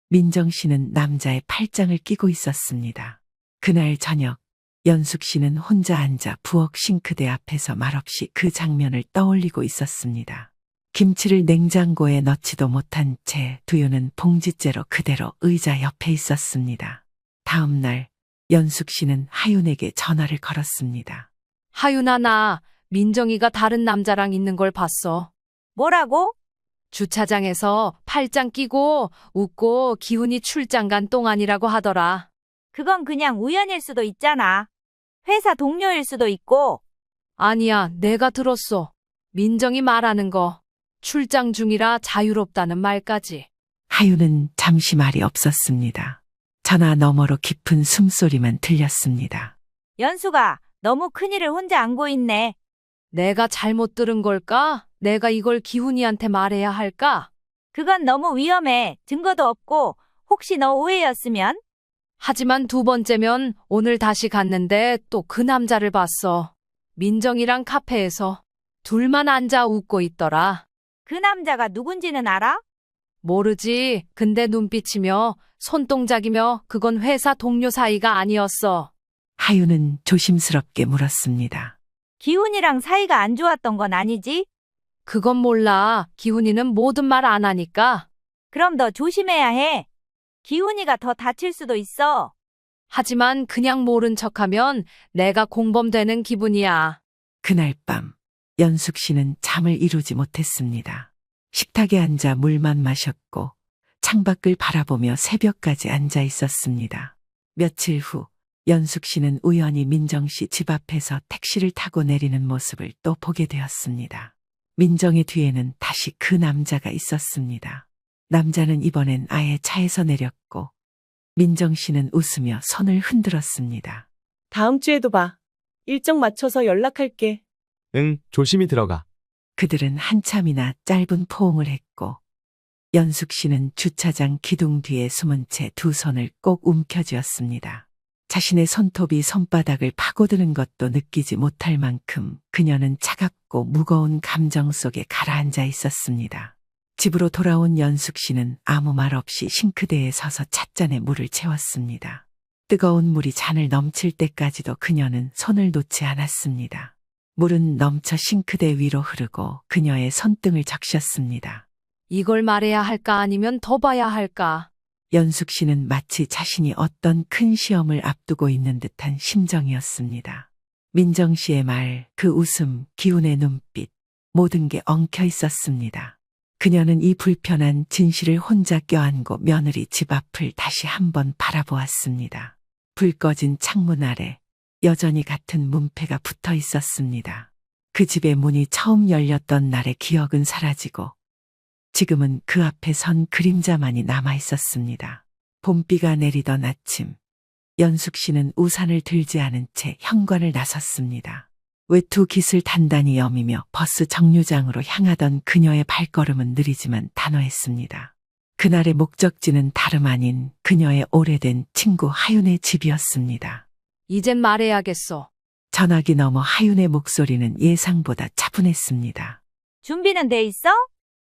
민정 씨는 남자의 팔짱을 끼고 있었습니다. 그날 저녁 연숙 씨는 혼자 앉아 부엌 싱크대 앞에서 말없이 그 장면을 떠올리고 있었습니다. 김치를 냉장고에 넣지도 못한 채 두유는 봉지째로 그대로 의자 옆에 있었습니다. 다음 날 연숙 씨는 하윤에게 전화를 걸었습니다. 하윤아, 나 민정이가 다른 남자랑 있는 걸 봤어. 뭐라고? 주차장에서 팔짱 끼고 웃고 기훈이 출장 간 동안이라고 하더라. 그건 그냥 우연일 수도 있잖아. 회사 동료일 수도 있고. 아니야, 내가 들었어. 민정이 말하는 거. 출장 중이라 자유롭다는 말까지. 하윤은 잠시 말이 없었습니다. 전화 너머로 깊은 숨소리만 들렸습니다. 연수가 너무 큰일을 혼자 안고 있네. 내가 잘못 들은 걸까? 내가 이걸 기훈이한테 말해야 할까? 그건 너무 위험해. 증거도 없고 혹시 너 오해였으면? 하지만 두 번째면 오늘 다시 갔는데 또 그 남자를 봤어. 민정이랑 카페에서 둘만 앉아 웃고 있더라. 그 남자가 누군지는 알아? 모르지. 근데 눈빛이며 손동작이며 그건 회사 동료 사이가 아니었어. 하윤은 조심스럽게 물었습니다. 기훈이랑 사이가 안 좋았던 건 아니지? 그건 몰라. 기훈이는 모든 말 안 하니까. 그럼 너 조심해야 해. 기훈이가 더 다칠 수도 있어. 하지만 그냥 모른 척하면 내가 공범되는 기분이야. 그날 밤 연숙 씨는 잠을 이루지 못했습니다. 식탁에 앉아 물만 마셨고 창밖을 바라보며 새벽까지 앉아 있었습니다. 며칠 후 연숙 씨는 우연히 민정 씨 집 앞에서 택시를 타고 내리는 모습을 또 보게 되었습니다. 민정의 뒤에는 다시 그 남자가 있었습니다. 남자는 이번엔 아예 차에서 내렸고 민정 씨는 웃으며 손을 흔들었습니다. 다음 주에도 봐. 일정 맞춰서 연락할게. 응, 조심히 들어가. 그들은 한참이나 짧은 포옹을 했고 연숙 씨는 주차장 기둥 뒤에 숨은 채 두 손을 꼭 움켜쥐었습니다. 자신의 손톱이 손바닥을 파고드는 것도 느끼지 못할 만큼 그녀는 차갑고 무거운 감정 속에 가라앉아 있었습니다. 집으로 돌아온 연숙 씨는 아무 말 없이 싱크대에 서서 찻잔에 물을 채웠습니다. 뜨거운 물이 잔을 넘칠 때까지도 그녀는 손을 놓지 않았습니다. 물은 넘쳐 싱크대 위로 흐르고 그녀의 손등을 적셨습니다. 이걸 말해야 할까 아니면 더 봐야 할까? 연숙 씨는 마치 자신이 어떤 큰 시험을 앞두고 있는 듯한 심정이었습니다. 민정 씨의 말, 그 웃음, 기운의 눈빛, 모든 게 엉켜 있었습니다. 그녀는 이 불편한 진실을 혼자 껴안고 며느리 집 앞을 다시 한번 바라보았습니다. 불 꺼진 창문 아래 여전히 같은 문패가 붙어 있었습니다. 그 집의 문이 처음 열렸던 날의 기억은 사라지고 지금은 그 앞에 선 그림자만이 남아 있었습니다. 봄비가 내리던 아침, 연숙 씨는 우산을 들지 않은 채 현관을 나섰습니다. 외투 깃을 단단히 여미며 버스 정류장으로 향하던 그녀의 발걸음은 느리지만 단호했습니다. 그날의 목적지는 다름 아닌 그녀의 오래된 친구 하윤의 집이었습니다. 이젠 말해야겠어. 전화기 너머 하윤의 목소리는 예상보다 차분했습니다. 준비는 돼 있어?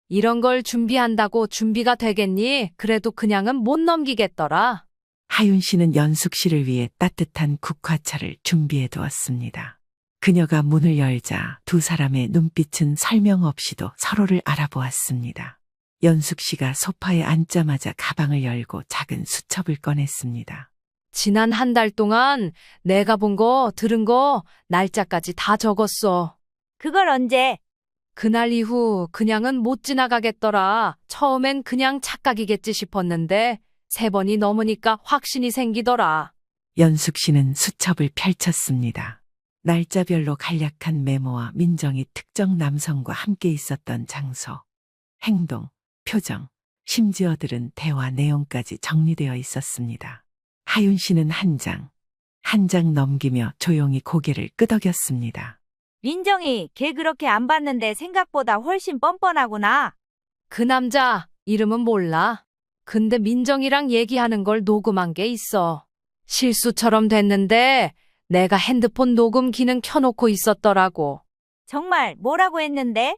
이런 걸 준비한다고 준비가 되겠니? 그래도 그냥은 못 넘기겠더라. 하윤 씨는 연숙 씨를 위해 따뜻한 국화차를 준비해 두었습니다. 그녀가 문을 열자 두 사람의 눈빛은 설명 없이도 서로를 알아보았습니다. 연숙 씨가 소파에 앉자마자 가방을 열고 작은 수첩을 꺼냈습니다. 지난 한 달 동안 내가 본 거, 들은 거, 날짜까지 다 적었어. 그걸 언제? 그날 이후 그냥은 못 지나가겠더라. 처음엔 그냥 착각이겠지 싶었는데 3번이 넘으니까 확신이 생기더라. 연숙 씨는 수첩을 펼쳤습니다. 날짜별로 간략한 메모와 민정이 특정 남성과 함께 있었던 장소, 행동, 표정, 심지어 들은 대화 내용까지 정리되어 있었습니다. 하윤 씨는 한 장 넘기며 조용히 고개를 끄덕였습니다. 민정이 걔 그렇게 안 봤는데 생각보다 훨씬 뻔뻔하구나. 그 남자 이름은 몰라. 근데 민정이랑 얘기하는 걸 녹음한 게 있어. 실수처럼 됐는데 내가 핸드폰 녹음 기능 켜놓고 있었더라고. 정말 뭐라고 했는데?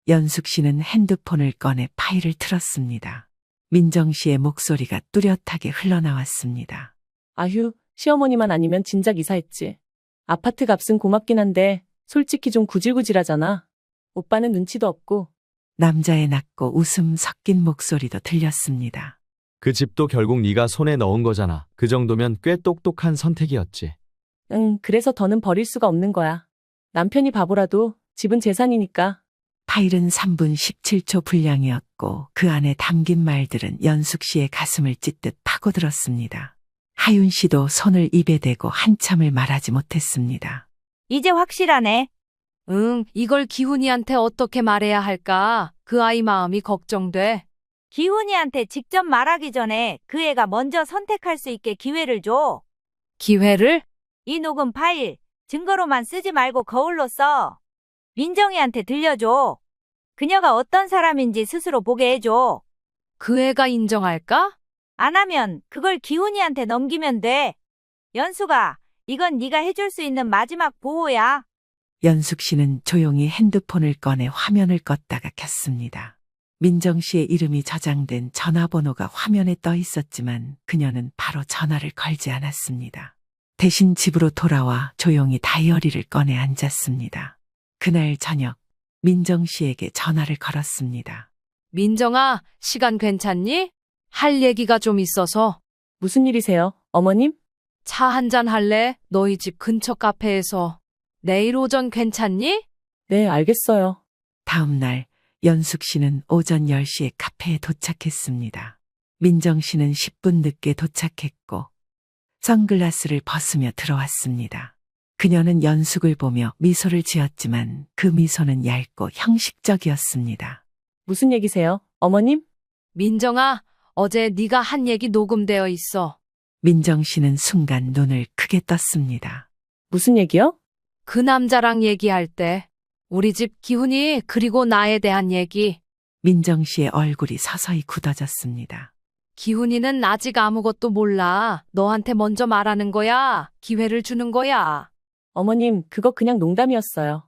연숙 씨는 핸드폰을 꺼내 파일을 틀었습니다. 민정 씨의 목소리가 뚜렷하게 흘러나왔습니다. 아휴, 시어머니만 아니면 진작 이사했지. 아파트 값은 고맙긴 한데 솔직히 좀 구질구질하잖아. 오빠는 눈치도 없고. 남자의 낮고 웃음 섞인 목소리도 들렸습니다. 그 집도 결국 네가 손에 넣은 거잖아. 그 정도면 꽤 똑똑한 선택이었지. 응, 그래서 더는 버릴 수가 없는 거야. 남편이 바보라도 집은 재산이니까. 파일은 3분 17초 분량이었고 그 안에 담긴 말들은 연숙 씨의 가슴을 찢듯 파고들었습니다. 하윤 씨도 손을 입에 대고 한참을 말하지 못했습니다. 이제 확실하네. 응, 이걸 기훈이한테 어떻게 말해야 할까? 그 아이 마음이 걱정돼. 기훈이한테 직접 말하기 전에 그 애가 먼저 선택할 수 있게 기회를 줘. 기회를? 이 녹음 파일 증거로만 쓰지 말고 거울로 써. 민정이한테 들려줘. 그녀가 어떤 사람인지 스스로 보게 해줘. 그 애가 인정할까? 안 하면 그걸 기훈이한테 넘기면 돼. 연수가, 이건 네가 해줄 수 있는 마지막 보호야. 연숙 씨는 조용히 핸드폰을 꺼내 화면을 껐다가 켰습니다. 민정 씨의 이름이 저장된 전화번호가 화면에 떠 있었지만 그녀는 바로 전화를 걸지 않았습니다. 대신 집으로 돌아와 조용히 다이어리를 꺼내 앉았습니다. 그날 저녁 민정 씨에게 전화를 걸었습니다. 민정아, 시간 괜찮니? 할 얘기가 좀 있어서. 무슨 일이세요, 어머님? 차 한잔 할래? 너희 집 근처 카페에서. 내일 오전 괜찮니? 네, 알겠어요. 다음 날 연숙 씨는 오전 10시에 카페에 도착했습니다. 민정 씨는 10분 늦게 도착했고 선글라스를 벗으며 들어왔습니다. 그녀는 연숙을 보며 미소를 지었지만 그 미소는 얇고 형식적이었습니다. 무슨 얘기세요, 어머님? 민정아, 어제 네가 한 얘기 녹음되어 있어. 민정 씨는 순간 눈을 크게 떴습니다. 무슨 얘기요? 그 남자랑 얘기할 때 우리 집 기훈이 그리고 나에 대한 얘기. 민정 씨의 얼굴이 서서히 굳어졌습니다. 기훈이는 아직 아무것도 몰라. 너한테 먼저 말하는 거야. 기회를 주는 거야. 어머님, 그거 그냥 농담이었어요.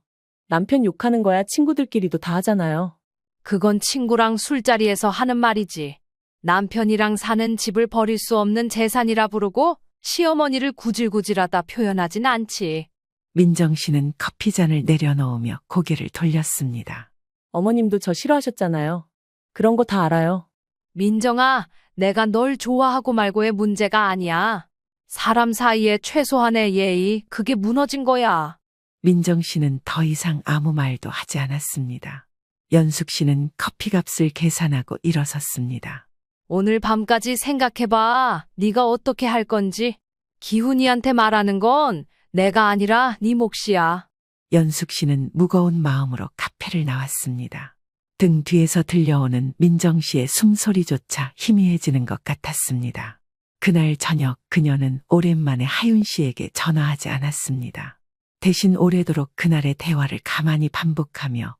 남편 욕하는 거야 친구들끼리도 다 하잖아요. 그건 친구랑 술자리에서 하는 말이지. 남편이랑 사는 집을 버릴 수 없는 재산이라 부르고 시어머니를 구질구질하다 표현하진 않지. 민정 씨는 커피잔을 내려놓으며 고개를 돌렸습니다. 어머님도 저 싫어하셨잖아요. 그런 거 다 알아요. 민정아, 내가 널 좋아하고 말고의 문제가 아니야. 사람 사이에 최소한의 예의, 그게 무너진 거야. 민정 씨는 더 이상 아무 말도 하지 않았습니다. 연숙 씨는 커피값을 계산하고 일어섰습니다. 오늘 밤까지 생각해봐. 네가 어떻게 할 건지. 기훈이한테 말하는 건 내가 아니라 네 몫이야. 연숙 씨는 무거운 마음으로 카페를 나왔습니다. 등 뒤에서 들려오는 민정 씨의 숨소리조차 희미해지는 것 같았습니다. 그날 저녁 그녀는 오랜만에 하윤 씨에게 전화하지 않았습니다. 대신 오래도록 그날의 대화를 가만히 반복하며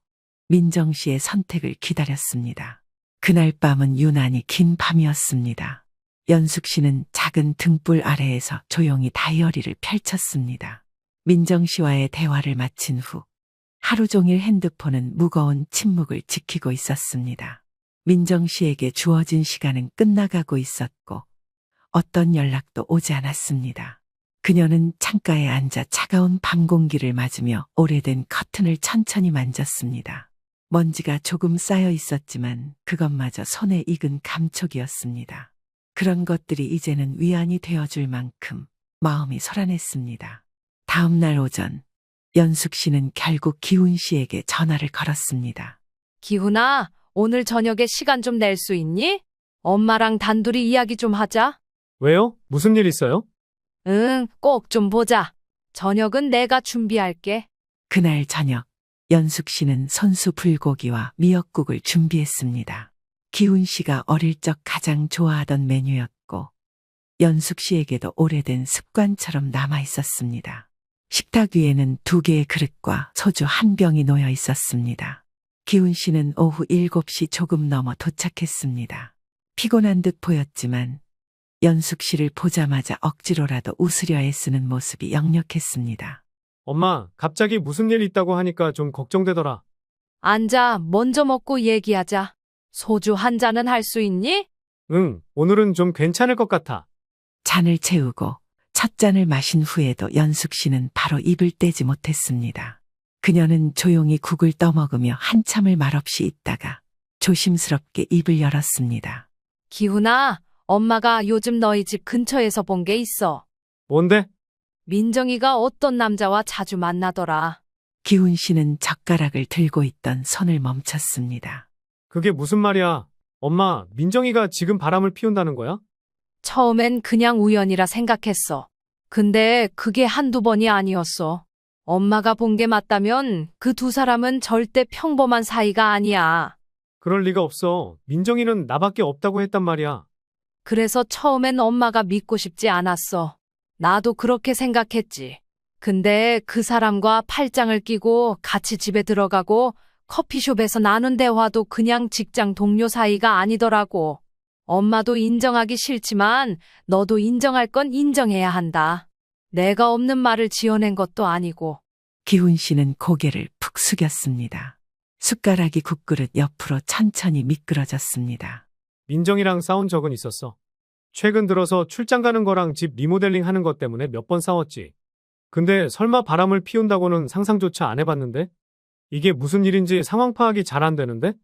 민정 씨의 선택을 기다렸습니다. 그날 밤은 유난히 긴 밤이었습니다. 연숙 씨는 작은 등불 아래에서 조용히 다이어리를 펼쳤습니다. 민정 씨와의 대화를 마친 후 하루 종일 핸드폰은 무거운 침묵을 지키고 있었습니다. 민정 씨에게 주어진 시간은 끝나가고 있었고 어떤 연락도 오지 않았습니다. 그녀는 창가에 앉아 차가운 밤 공기를 맞으며 오래된 커튼을 천천히 만졌습니다. 먼지가 조금 쌓여 있었지만 그것마저 손에 익은 감촉이었습니다. 그런 것들이 이제는 위안이 되어줄 만큼 마음이 소란했습니다. 다음 날 오전, 연숙 씨는 결국 기훈 씨에게 전화를 걸었습니다. 기훈아, 오늘 저녁에 시간 좀 낼 수 있니? 엄마랑 단둘이 이야기 좀 하자. 왜요? 무슨 일 있어요? 응, 꼭 좀 보자. 저녁은 내가 준비할게. 그날 저녁, 연숙 씨는 선수 불고기와 미역국을 준비했습니다. 기훈 씨가 어릴 적 가장 좋아하던 메뉴였고, 연숙 씨에게도 오래된 습관처럼 남아 있었습니다. 식탁 위에는 2개의 그릇과 소주 1병이 놓여 있었습니다. 기훈 씨는 오후 7시 조금 넘어 도착했습니다. 피곤한 듯 보였지만 연숙 씨를 보자마자 억지로라도 웃으려 애쓰는 모습이 역력했습니다. 엄마, 갑자기 무슨 일 있다고 하니까 좀 걱정되더라. 앉아, 먼저 먹고 얘기하자. 소주 한 잔은 할 수 있니? 응, 오늘은 좀 괜찮을 것 같아. 잔을 채우고 첫 잔을 마신 후에도 연숙 씨는 바로 입을 떼지 못했습니다. 그녀는 조용히 국을 떠먹으며 한참을 말없이 있다가 조심스럽게 입을 열었습니다. 기훈아, 엄마가 요즘 너희 집 근처에서 본 게 있어. 뭔데? 민정이가 어떤 남자와 자주 만나더라. 기훈 씨는 젓가락을 들고 있던 손을 멈췄습니다. 그게 무슨 말이야? 엄마, 민정이가 지금 바람을 피운다는 거야? 처음엔 그냥 우연이라 생각했어. 근데 그게 한두 번이 아니었어. 엄마가 본 게 맞다면 그 두 사람은 절대 평범한 사이가 아니야. 그럴 리가 없어. 민정이는 나밖에 없다고 했단 말이야. 그래서 처음엔 엄마가 믿고 싶지 않았어. 나도 그렇게 생각했지. 근데 그 사람과 팔짱을 끼고 같이 집에 들어가고 커피숍에서 나눈 대화도 그냥 직장 동료 사이가 아니더라고. 엄마도 인정하기 싫지만 너도 인정할 건 인정해야 한다. 내가 없는 말을 지어낸 것도 아니고. 기훈 씨는 고개를 푹 숙였습니다. 숟가락이 국그릇 옆으로 천천히 미끄러졌습니다. 민정이랑 싸운 적은 있었어. 최근 들어서 출장 가는 거랑 집 리모델링 하는 것 때문에 몇 번 싸웠지. 근데 설마 바람을 피운다고는 상상조차 안 해봤는데? 이게 무슨 일인지 상황 파악이 잘 안 되는데?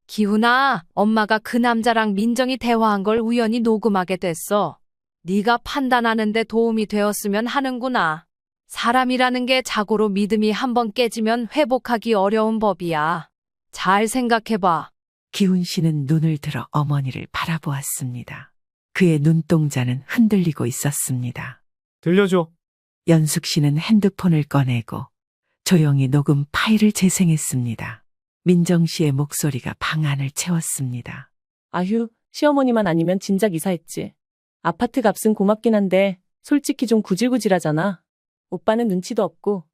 기훈아, 엄마가 그 남자랑 민정이 대화한 걸 우연히 녹음하게 됐어. 네가 판단하는데 도움이 되었으면 하는구나. 사람이라는 게 자고로 믿음이 한번 깨지면 회복하기 어려운 법이야. 잘 생각해봐. 기훈 씨는 눈을 들어 어머니를 바라보았습니다. 그의 눈동자는 흔들리고 있었습니다. 들려줘. 연숙 씨는 핸드폰을 꺼내고 조용히 녹음 파일을 재생했습니다. 민정 씨의 목소리가 방 안을 채웠습니다. 아휴, 시어머니만 아니면 진작 이사했지. 아파트 값은 고맙긴 한데 솔직히 좀 구질구질하잖아. 오빠는 눈치도 없고.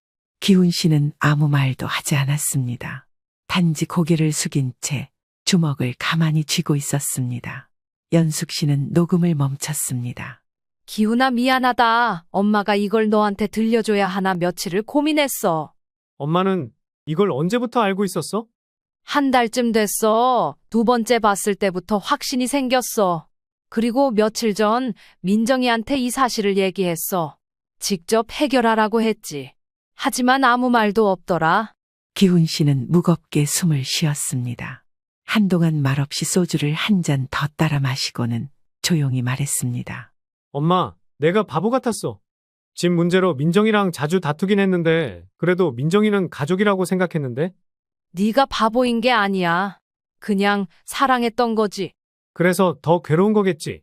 기훈 씨는 아무 말도 하지 않았습니다. 단지 고개를 숙인 채 주먹을 가만히 쥐고 있었습니다. 연숙 씨는 녹음을 멈췄습니다. 기훈아, 미안하다. 엄마가 이걸 너한테 들려줘야 하나 며칠을 고민했어. 엄마는 이걸 언제부터 알고 있었어? 한 달쯤 됐어. 두 번째 봤을 때부터 확신이 생겼어. 그리고 며칠 전 민정이한테 이 사실을 얘기했어. 직접 해결하라고 했지. 하지만 아무 말도 없더라. 기훈 씨는 무겁게 숨을 쉬었습니다. 한동안 말없이 소주를 한 잔 더 따라 마시고는 조용히 말했습니다. 엄마, 내가 바보 같았어. 집 문제로 민정이랑 자주 다투긴 했는데 그래도 민정이는 가족이라고 생각했는데 네가 바보인 게 아니야. 그냥 사랑했던 거지. 그래서 더 괴로운 거겠지.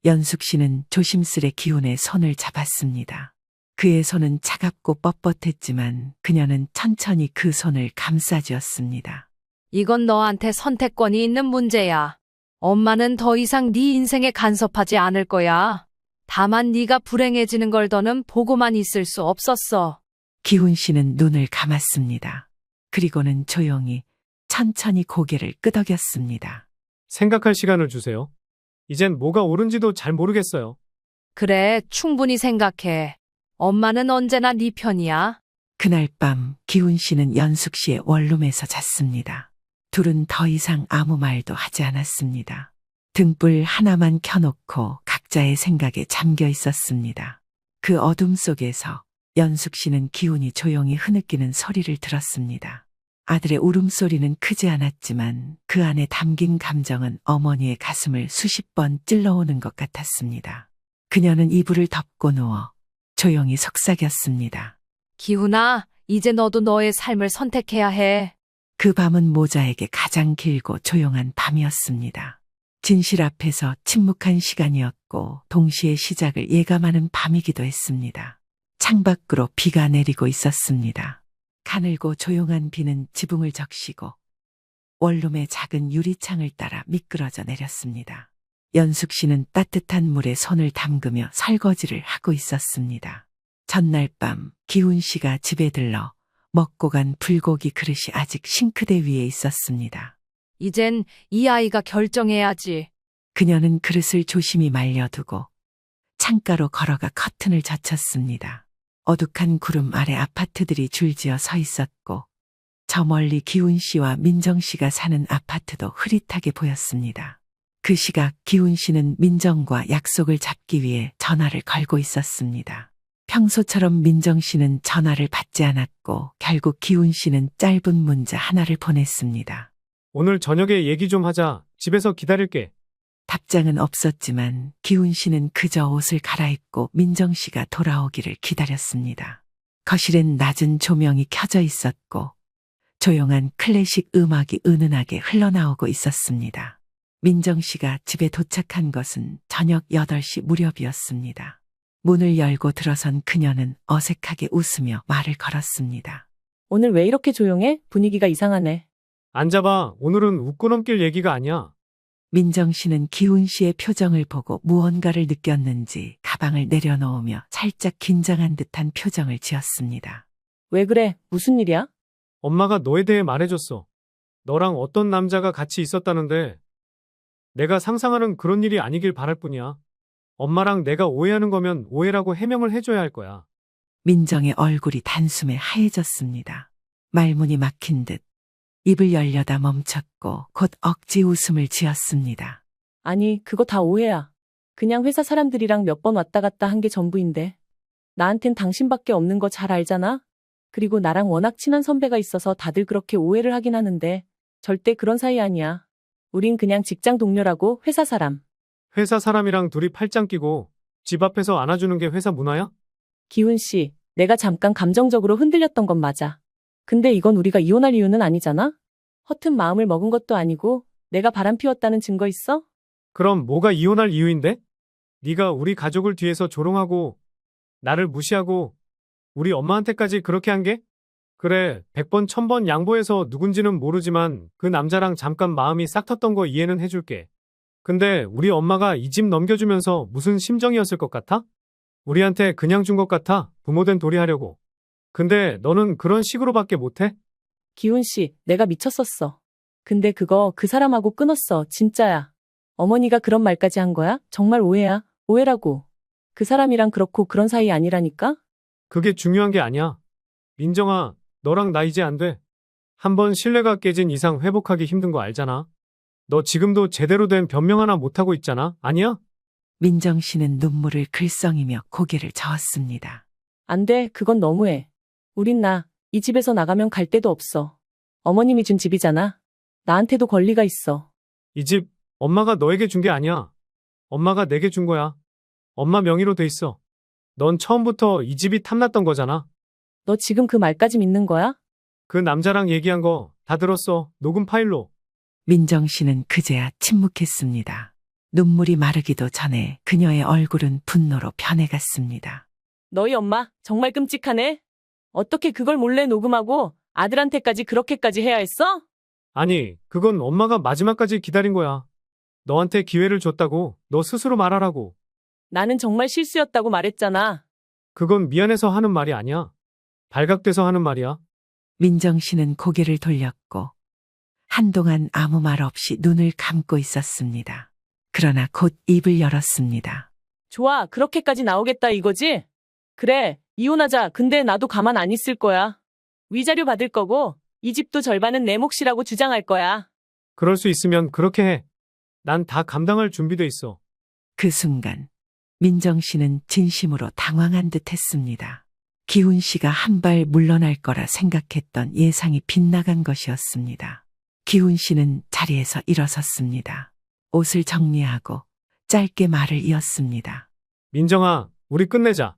연숙 씨는 조심스레 기훈의 손을 잡았습니다. 그의 손은 차갑고 뻣뻣했지만 그녀는 천천히 그 손을 감싸주었습니다. 이건 너한테 선택권이 있는 문제야. 엄마는 더 이상 네 인생에 간섭하지 않을 거야. 다만 네가 불행해지는 걸 더는 보고만 있을 수 없었어. 기훈 씨는 눈을 감았습니다. 그리고는 조용히 천천히 고개를 끄덕였습니다. 생각할 시간을 주세요. 이젠 뭐가 옳은지도 잘 모르겠어요. 그래, 충분히 생각해. 엄마는 언제나 네 편이야. 그날 밤 기훈 씨는 연숙 씨의 원룸에서 잤습니다. 둘은 더 이상 아무 말도 하지 않았습니다. 등불 하나만 켜놓고 각자의 생각에 잠겨 있었습니다. 그 어둠 속에서 연숙 씨는 기훈이 조용히 흐느끼는 소리를 들었습니다. 아들의 울음소리는 크지 않았지만 그 안에 담긴 감정은 어머니의 가슴을 수십 번 찔러오는 것 같았습니다. 그녀는 이불을 덮고 누워 조용히 속삭였습니다. 기훈아, 이제 너도 너의 삶을 선택해야 해. 그 밤은 모자에게 가장 길고 조용한 밤이었습니다. 진실 앞에서 침묵한 시간이었고 동시에 시작을 예감하는 밤이기도 했습니다. 창밖으로 비가 내리고 있었습니다. 가늘고 조용한 비는 지붕을 적시고 원룸의 작은 유리창을 따라 미끄러져 내렸습니다. 연숙 씨는 따뜻한 물에 손을 담그며 설거지를 하고 있었습니다. 전날 밤 기훈 씨가 집에 들러 먹고 간 불고기 그릇이 아직 싱크대 위에 있었습니다. 이젠 이 아이가 결정해야지. 그녀는 그릇을 조심히 말려두고 창가로 걸어가 커튼을 젖혔습니다. 어둑한 구름 아래 아파트들이 줄지어 서 있었고 저 멀리 기훈 씨와 민정 씨가 사는 아파트도 흐릿하게 보였습니다. 그 시각 기훈 씨는 민정과 약속을 잡기 위해 전화를 걸고 있었습니다. 평소처럼 민정 씨는 전화를 받지 않았고 결국 기훈 씨는 짧은 문자 하나를 보냈습니다. 오늘 저녁에 얘기 좀 하자. 집에서 기다릴게. 답장은 없었지만 기훈 씨는 그저 옷을 갈아입고 민정 씨가 돌아오기를 기다렸습니다. 거실엔 낮은 조명이 켜져 있었고 조용한 클래식 음악이 은은하게 흘러나오고 있었습니다. 민정 씨가 집에 도착한 것은 저녁 8시 무렵이었습니다. 문을 열고 들어선 그녀는 어색하게 웃으며 말을 걸었습니다. 오늘 왜 이렇게 조용해? 분위기가 이상하네. 앉아봐. 오늘은 웃고 넘길 얘기가 아니야. 민정 씨는 기훈 씨의 표정을 보고 무언가를 느꼈는지 가방을 내려놓으며 살짝 긴장한 듯한 표정을 지었습니다. 왜 그래? 무슨 일이야? 엄마가 너에 대해 말해줬어. 너랑 어떤 남자가 같이 있었다는데 내가 상상하는 그런 일이 아니길 바랄 뿐이야. 엄마랑 내가 오해하는 거면 오해라고 해명을 해줘야 할 거야. 민정의 얼굴이 단숨에 하얘졌습니다. 말문이 막힌 듯 입을 열려다 멈췄고 곧 억지 웃음을 지었습니다. 아니, 그거 다 오해야. 그냥 회사 사람들이랑 몇 번 왔다 갔다 한 게 전부인데. 나한텐 당신밖에 없는 거 잘 알잖아? 그리고 나랑 워낙 친한 선배가 있어서 다들 그렇게 오해를 하긴 하는데 절대 그런 사이 아니야. 우린 그냥 직장 동료라고, 회사 사람. 회사 사람이랑 둘이 팔짱 끼고 집 앞에서 안아주는 게 회사 문화야? 기훈 씨, 내가 잠깐 감정적으로 흔들렸던 건 맞아. 근데 이건 우리가 이혼할 이유는 아니잖아? 허튼 마음을 먹은 것도 아니고 내가 바람 피웠다는 증거 있어? 그럼 뭐가 이혼할 이유인데? 네가 우리 가족을 뒤에서 조롱하고 나를 무시하고 우리 엄마한테까지 그렇게 한 게? 그래, 100번 1000번 양보해서 누군지는 모르지만 그 남자랑 잠깐 마음이 싹 텄던 거 이해는 해줄게. 근데 우리 엄마가 이 집 넘겨주면서 무슨 심정이었을 것 같아? 우리한테 그냥 준 것 같아, 부모된 도리하려고. 근데 너는 그런 식으로밖에 못해? 기훈 씨, 내가 미쳤었어. 근데 그거 그 사람하고 끊었어, 진짜야. 어머니가 그런 말까지 한 거야? 정말 오해야. 오해라고. 그 사람이랑 그렇고 그런 사이 아니라니까? 그게 중요한 게 아니야. 민정아, 너랑 나 이제 안 돼. 한번 신뢰가 깨진 이상 회복하기 힘든 거 알잖아. 너 지금도 제대로 된 변명 하나 못하고 있잖아. 아니야? 민정 씨는 눈물을 글썽이며 고개를 저었습니다. 안 돼, 그건 너무해. 우린 이 집에서 나가면 갈 데도 없어. 어머님이 준 집이잖아. 나한테도 권리가 있어. 이 집 엄마가 너에게 준 게 아니야. 엄마가 내게 준 거야. 엄마 명의로 돼 있어. 넌 처음부터 이 집이 탐났던 거잖아. 너 지금 그 말까지 믿는 거야? 그 남자랑 얘기한 거 다 들었어. 녹음 파일로. 민정 씨는 그제야 침묵했습니다. 눈물이 마르기도 전에 그녀의 얼굴은 분노로 변해갔습니다. 너희 엄마 정말 끔찍하네. 어떻게 그걸 몰래 녹음하고 아들한테까지 그렇게까지 해야 했어? 아니, 그건 엄마가 마지막까지 기다린 거야. 너한테 기회를 줬다고. 너 스스로 말하라고. 나는 정말 실수였다고 말했잖아. 그건 미안해서 하는 말이 아니야. 발각돼서 하는 말이야. 민정 씨는 고개를 돌렸고 한동안 아무 말 없이 눈을 감고 있었습니다. 그러나 곧 입을 열었습니다. 좋아, 그렇게까지 나오겠다 이거지? 그래, 이혼하자. 근데 나도 가만 안 있을 거야. 위자료 받을 거고 이 집도 절반은 내 몫이라고 주장할 거야. 그럴 수 있으면 그렇게 해. 난 다 감당할 준비돼 있어. 그 순간 민정 씨는 진심으로 당황한 듯 했습니다. 기훈 씨가 한 발 물러날 거라 생각했던 예상이 빗나간 것이었습니다. 기훈 씨는 자리에서 일어섰습니다. 옷을 정리하고 짧게 말을 이었습니다. 민정아, 우리 끝내자.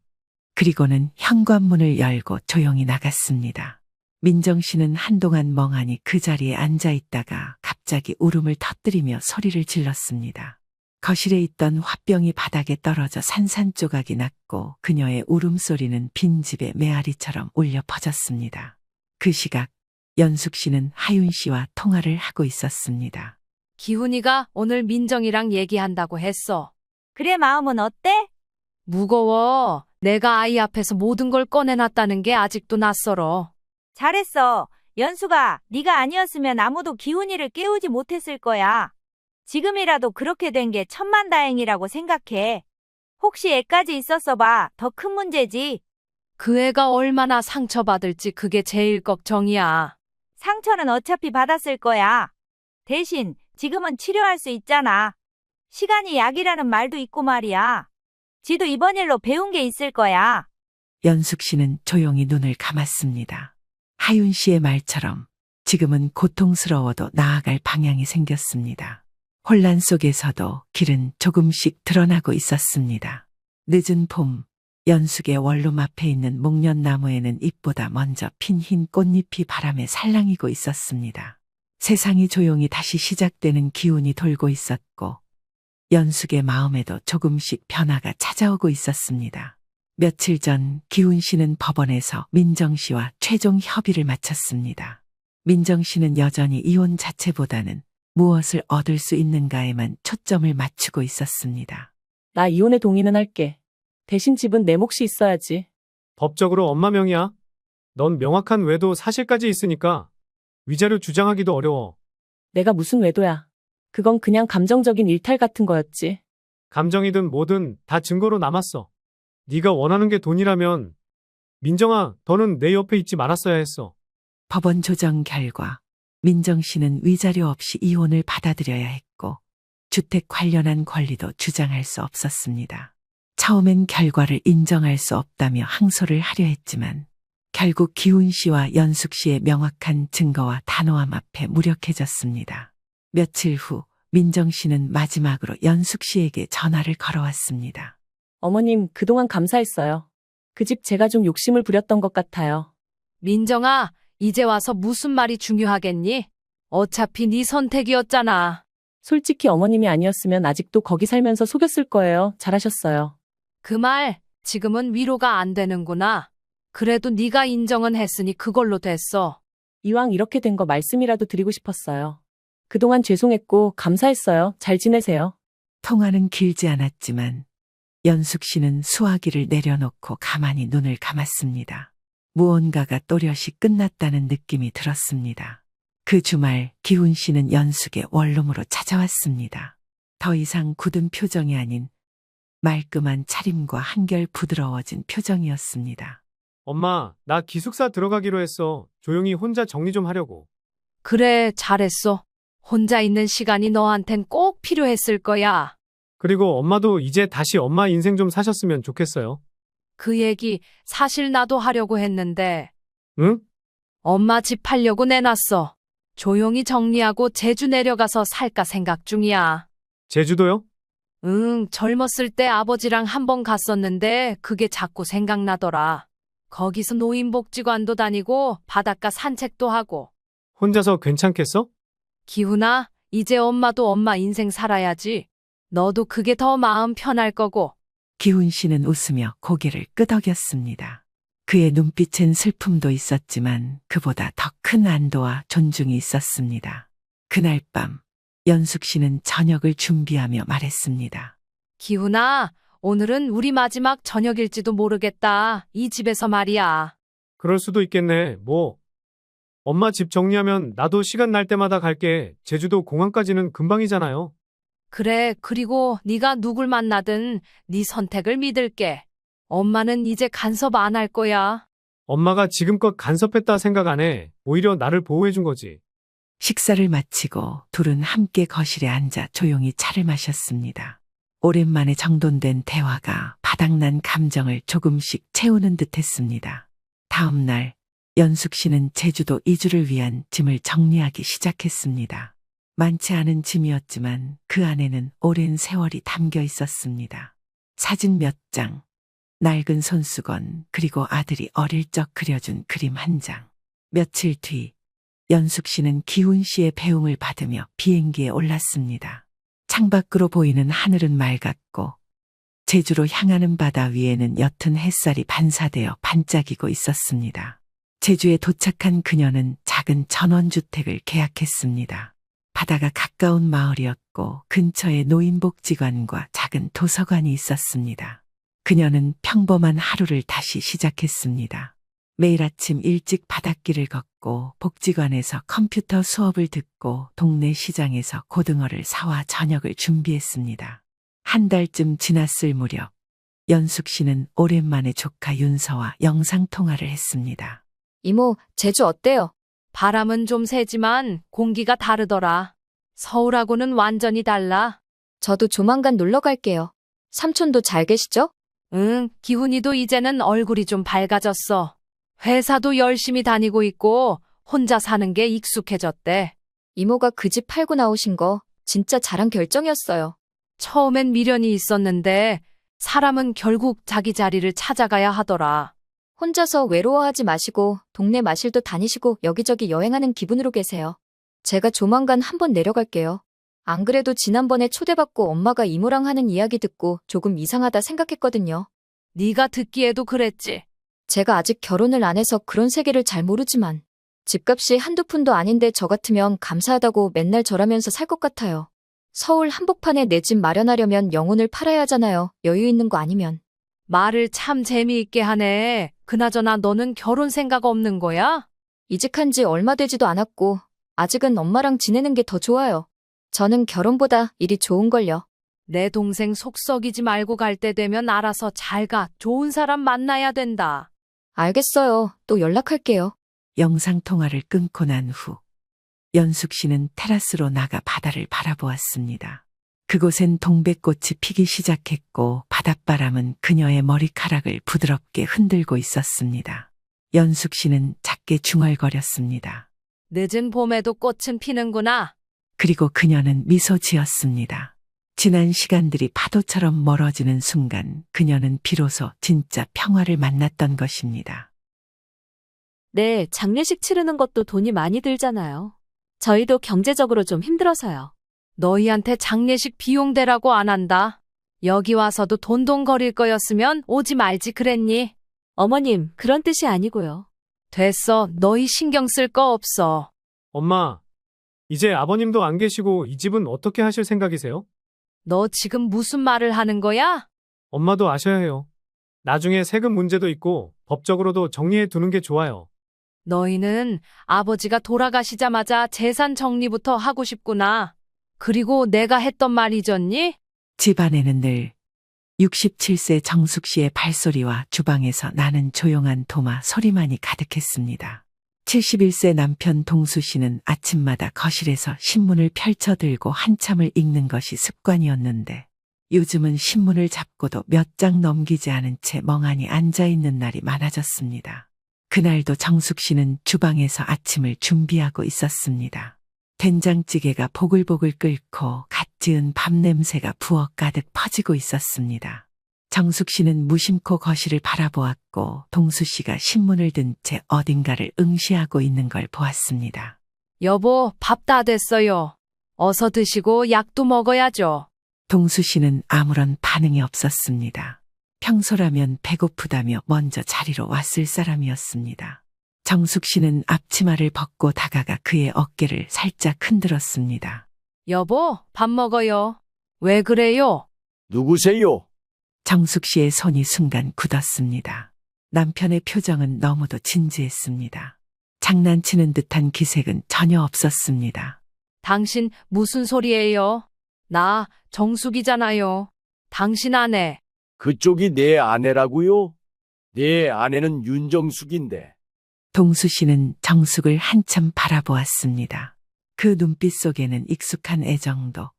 그리고는 현관문을 열고 조용히 나갔습니다. 민정 씨는 한동안 멍하니 그 자리에 앉아 있다가 갑자기 울음을 터뜨리며 소리를 질렀습니다. 거실에 있던 화병이 바닥에 떨어져 산산조각이 났고 그녀의 울음소리는 빈집의 메아리처럼 울려 퍼졌습니다. 그 시각 연숙 씨는 하윤 씨와 통화를 하고 있었습니다. 기훈이가 오늘 민정이랑 얘기한다고 했어. 그래, 마음은 어때? 무거워. 내가 아이 앞에서 모든 걸 꺼내놨다는 게 아직도 낯설어. 잘했어. 연수가 네가 아니었으면 아무도 기훈이를 깨우지 못했을 거야. 지금이라도 그렇게 된 게 천만다행이라고 생각해. 혹시 애까지 있었어 봐. 더 큰 문제지. 그 애가 얼마나 상처받을지 그게 제일 걱정이야. 상처는 어차피 받았을 거야. 대신 지금은 치료할 수 있잖아. 시간이 약이라는 말도 있고 말이야. 지도 이번 일로 배운 게 있을 거야. 연숙 씨는 조용히 눈을 감았습니다. 하윤 씨의 말처럼 지금은 고통스러워도 나아갈 방향이 생겼습니다. 혼란 속에서도 길은 조금씩 드러나고 있었습니다. 늦은 봄, 연숙의 원룸 앞에 있는 목련나무에는 잎보다 먼저 핀 흰 꽃잎이 바람에 살랑이고 있었습니다. 세상이 조용히 다시 시작되는 기운이 돌고 있었고 연숙의 마음에도 조금씩 변화가 찾아오고 있었습니다. 며칠 전 기훈 씨는 법원에서 민정 씨와 최종 협의를 마쳤습니다. 민정 씨는 여전히 이혼 자체보다는 무엇을 얻을 수 있는가에만 초점을 맞추고 있었습니다. 나 이혼에 동의는 할게. 대신 집은 내 몫이 있어야지. 법적으로 엄마 명의야. 넌 명확한 외도 사실까지 있으니까 위자료 주장하기도 어려워. 내가 무슨 외도야. 그건 그냥 감정적인 일탈 같은 거였지. 감정이든 뭐든 다 증거로 남았어. 네가 원하는 게 돈이라면 민정아, 너는 내 옆에 있지 말았어야 했어. 법원 조정 결과 민정 씨는 위자료 없이 이혼을 받아들여야 했고 주택 관련한 권리도 주장할 수 없었습니다. 처음엔 결과를 인정할 수 없다며 항소를 하려 했지만 결국 기훈 씨와 연숙 씨의 명확한 증거와 단호함 앞에 무력해졌습니다. 며칠 후 민정 씨는 마지막으로 연숙 씨에게 전화를 걸어왔습니다. 어머님, 그동안 감사했어요. 그 집 제가 좀 욕심을 부렸던 것 같아요. 민정아, 이제 와서 무슨 말이 중요하겠니? 어차피 네 선택이었잖아. 솔직히 어머님이 아니었으면 아직도 거기 살면서 속였을 거예요. 잘하셨어요. 그 말 지금은 위로가 안 되는구나. 그래도 네가 인정은 했으니 그걸로 됐어. 이왕 이렇게 된 거 말씀이라도 드리고 싶었어요. 그동안 죄송했고 감사했어요. 잘 지내세요. 통화는 길지 않았지만 연숙 씨는 수화기를 내려놓고 가만히 눈을 감았습니다. 무언가가 또렷이 끝났다는 느낌이 들었습니다. 그 주말 기훈 씨는 연숙의 원룸으로 찾아왔습니다. 더 이상 굳은 표정이 아닌 말끔한 차림과 한결 부드러워진 표정이었습니다. 엄마, 나 기숙사 들어가기로 했어. 조용히 혼자 정리 좀 하려고. 그래, 잘했어. 혼자 있는 시간이 너한텐 꼭 필요했을 거야. 그리고 엄마도 이제 다시 엄마 인생 좀 사셨으면 좋겠어요. 그 얘기 사실 나도 하려고 했는데 응? 엄마 집 팔려고 내놨어. 조용히 정리하고 제주 내려가서 살까 생각 중이야. 제주도요? 응, 젊었을 때 아버지랑 한번 갔었는데 그게 자꾸 생각나더라. 거기서 노인복지관도 다니고 바닷가 산책도 하고. 혼자서 괜찮겠어? 기훈아, 이제 엄마도 엄마 인생 살아야지. 너도 그게 더 마음 편할 거고. 기훈 씨는 웃으며 고개를 끄덕였습니다. 그의 눈빛엔 슬픔도 있었지만 그보다 더 큰 안도와 존중이 있었습니다. 그날 밤 연숙 씨는 저녁을 준비하며 말했습니다. 기훈아, 오늘은 우리 마지막 저녁일지도 모르겠다. 이 집에서 말이야. 그럴 수도 있겠네. 뭐. 엄마 집 정리하면 나도 시간 날 때마다 갈게. 제주도 공항까지는 금방이잖아요. 그래, 그리고 네가 누굴 만나든 네 선택을 믿을게. 엄마는 이제 간섭 안 할 거야. 엄마가 지금껏 간섭했다 생각 안 해. 오히려 나를 보호해 준 거지. 식사를 마치고 둘은 함께 거실에 앉아 조용히 차를 마셨습니다. 오랜만에 정돈된 대화가 바닥난 감정을 조금씩 채우는 듯했습니다. 다음 날 연숙 씨는 제주도 이주를 위한 짐을 정리하기 시작했습니다. 많지 않은 짐이었지만 그 안에는 오랜 세월이 담겨 있었습니다. 사진 몇 장, 낡은 손수건, 그리고 아들이 어릴 적 그려준 그림 한 장. 며칠 뒤 연숙 씨는 기훈 씨의 배웅을 받으며 비행기에 올랐습니다. 창밖으로 보이는 하늘은 맑았고 제주로 향하는 바다 위에는 옅은 햇살이 반사되어 반짝이고 있었습니다. 제주에 도착한 그녀는 작은 전원주택을 계약했습니다. 바다가 가까운 마을이었고 근처에 노인복지관과 작은 도서관이 있었습니다. 그녀는 평범한 하루를 다시 시작했습니다. 매일 아침 일찍 바닷길을 걷고 복지관에서 컴퓨터 수업을 듣고 동네 시장에서 고등어를 사와 저녁을 준비했습니다. 한 달쯤 지났을 무렵 연숙 씨는 오랜만에 조카 윤서와 영상통화를 했습니다. 이모, 제주 어때요? 바람은 좀 세지만 공기가 다르더라. 서울하고는 완전히 달라. 저도 조만간 놀러 갈게요. 삼촌도 잘 계시죠? 응, 기훈이도 이제는 얼굴이 좀 밝아졌어. 회사도 열심히 다니고 있고 혼자 사는 게 익숙해졌대. 이모가 그 집 팔고 나오신 거 진짜 잘한 결정이었어요. 처음엔 미련이 있었는데 사람은 결국 자기 자리를 찾아가야 하더라. 혼자서 외로워하지 마시고 동네 마실도 다니시고 여기저기 여행하는 기분으로 계세요. 제가 조만간 한번 내려갈게요. 안 그래도 지난번에 초대받고 엄마가 이모랑 하는 이야기 듣고 조금 이상하다 생각했거든요. 네가 듣기에도 그랬지. 제가 아직 결혼을 안 해서 그런 세계를 잘 모르지만 집값이 한두 푼도 아닌데 저 같으면 감사하다고 맨날 절하면서 살 것 같아요. 서울 한복판에 내 집 마련하려면 영혼을 팔아야 하잖아요. 여유 있는 거 아니면. 말을 참 재미있게 하네. 그나저나 너는 결혼 생각 없는 거야? 이직한 지 얼마 되지도 않았고 아직은 엄마랑 지내는 게 더 좋아요. 저는 결혼보다 일이 좋은걸요. 내 동생 속 썩이지 말고 갈 때 되면 알아서 잘 가. 좋은 사람 만나야 된다. 알겠어요. 또 연락할게요. 영상통화를 끊고 난 후 연숙 씨는 테라스로 나가 바다를 바라보았습니다. 그곳엔 동백꽃이 피기 시작했고 바닷바람은 그녀의 머리카락을 부드럽게 흔들고 있었습니다. 연숙 씨는 작게 중얼거렸습니다. 늦은 봄에도 꽃은 피는구나. 그리고 그녀는 미소 지었습니다. 지난 시간들이 파도처럼 멀어지는 순간 그녀는 비로소 진짜 평화를 만났던 것입니다. 네, 장례식 치르는 것도 돈이 많이 들잖아요. 저희도 경제적으로 좀 힘들어서요. 너희한테 장례식 비용 대라고 안 한다. 여기 와서도 돈돈거릴 거였으면 오지 말지 그랬니? 어머님, 그런 뜻이 아니고요. 됐어. 너희 신경 쓸 거 없어. 엄마, 이제 아버님도 안 계시고 이 집은 어떻게 하실 생각이세요? 너 지금 무슨 말을 하는 거야? 엄마도 아셔야 해요. 나중에 세금 문제도 있고 법적으로도 정리해 두는 게 좋아요. 너희는 아버지가 돌아가시자마자 재산 정리부터 하고 싶구나. 그리고 내가 했던 말 잊었니? 집안에는 늘 67세 정숙 씨의 발소리와 주방에서 나는 조용한 도마 소리만이 가득했습니다. 71세 남편 동수 씨는 아침마다 거실에서 신문을 펼쳐들고 한참을 읽는 것이 습관이었는데 요즘은 신문을 잡고도 몇 장 넘기지 않은 채 멍하니 앉아있는 날이 많아졌습니다. 그날도 정숙 씨는 주방에서 아침을 준비하고 있었습니다. 된장찌개가 보글보글 끓고 갓 지은 밥 냄새가 부엌 가득 퍼지고 있었습니다. 정숙 씨는 무심코 거실을 바라보았고 동수 씨가 신문을 든 채 어딘가를 응시하고 있는 걸 보았습니다. 여보, 밥 다 됐어요. 어서 드시고 약도 먹어야죠. 동수 씨는 아무런 반응이 없었습니다. 평소라면 배고프다며 먼저 자리로 왔을 사람이었습니다. 정숙 씨는 앞치마를 벗고 다가가 그의 어깨를 살짝 흔들었습니다. 여보, 밥 먹어요. 왜 그래요? 누구세요? 정숙 씨의 손이 순간 굳었습니다. 남편의 표정은 너무도 진지했습니다. 장난치는 듯한 기색은 전혀 없었습니다. 당신 무슨 소리예요? 나 정숙이잖아요. 당신 아내. 그쪽이 내 아내라고요? 내 아내는 윤정숙인데. 동수 씨는 정숙을 한참 바라보았습니다. 그 눈빛 속에는 익숙한 애정도,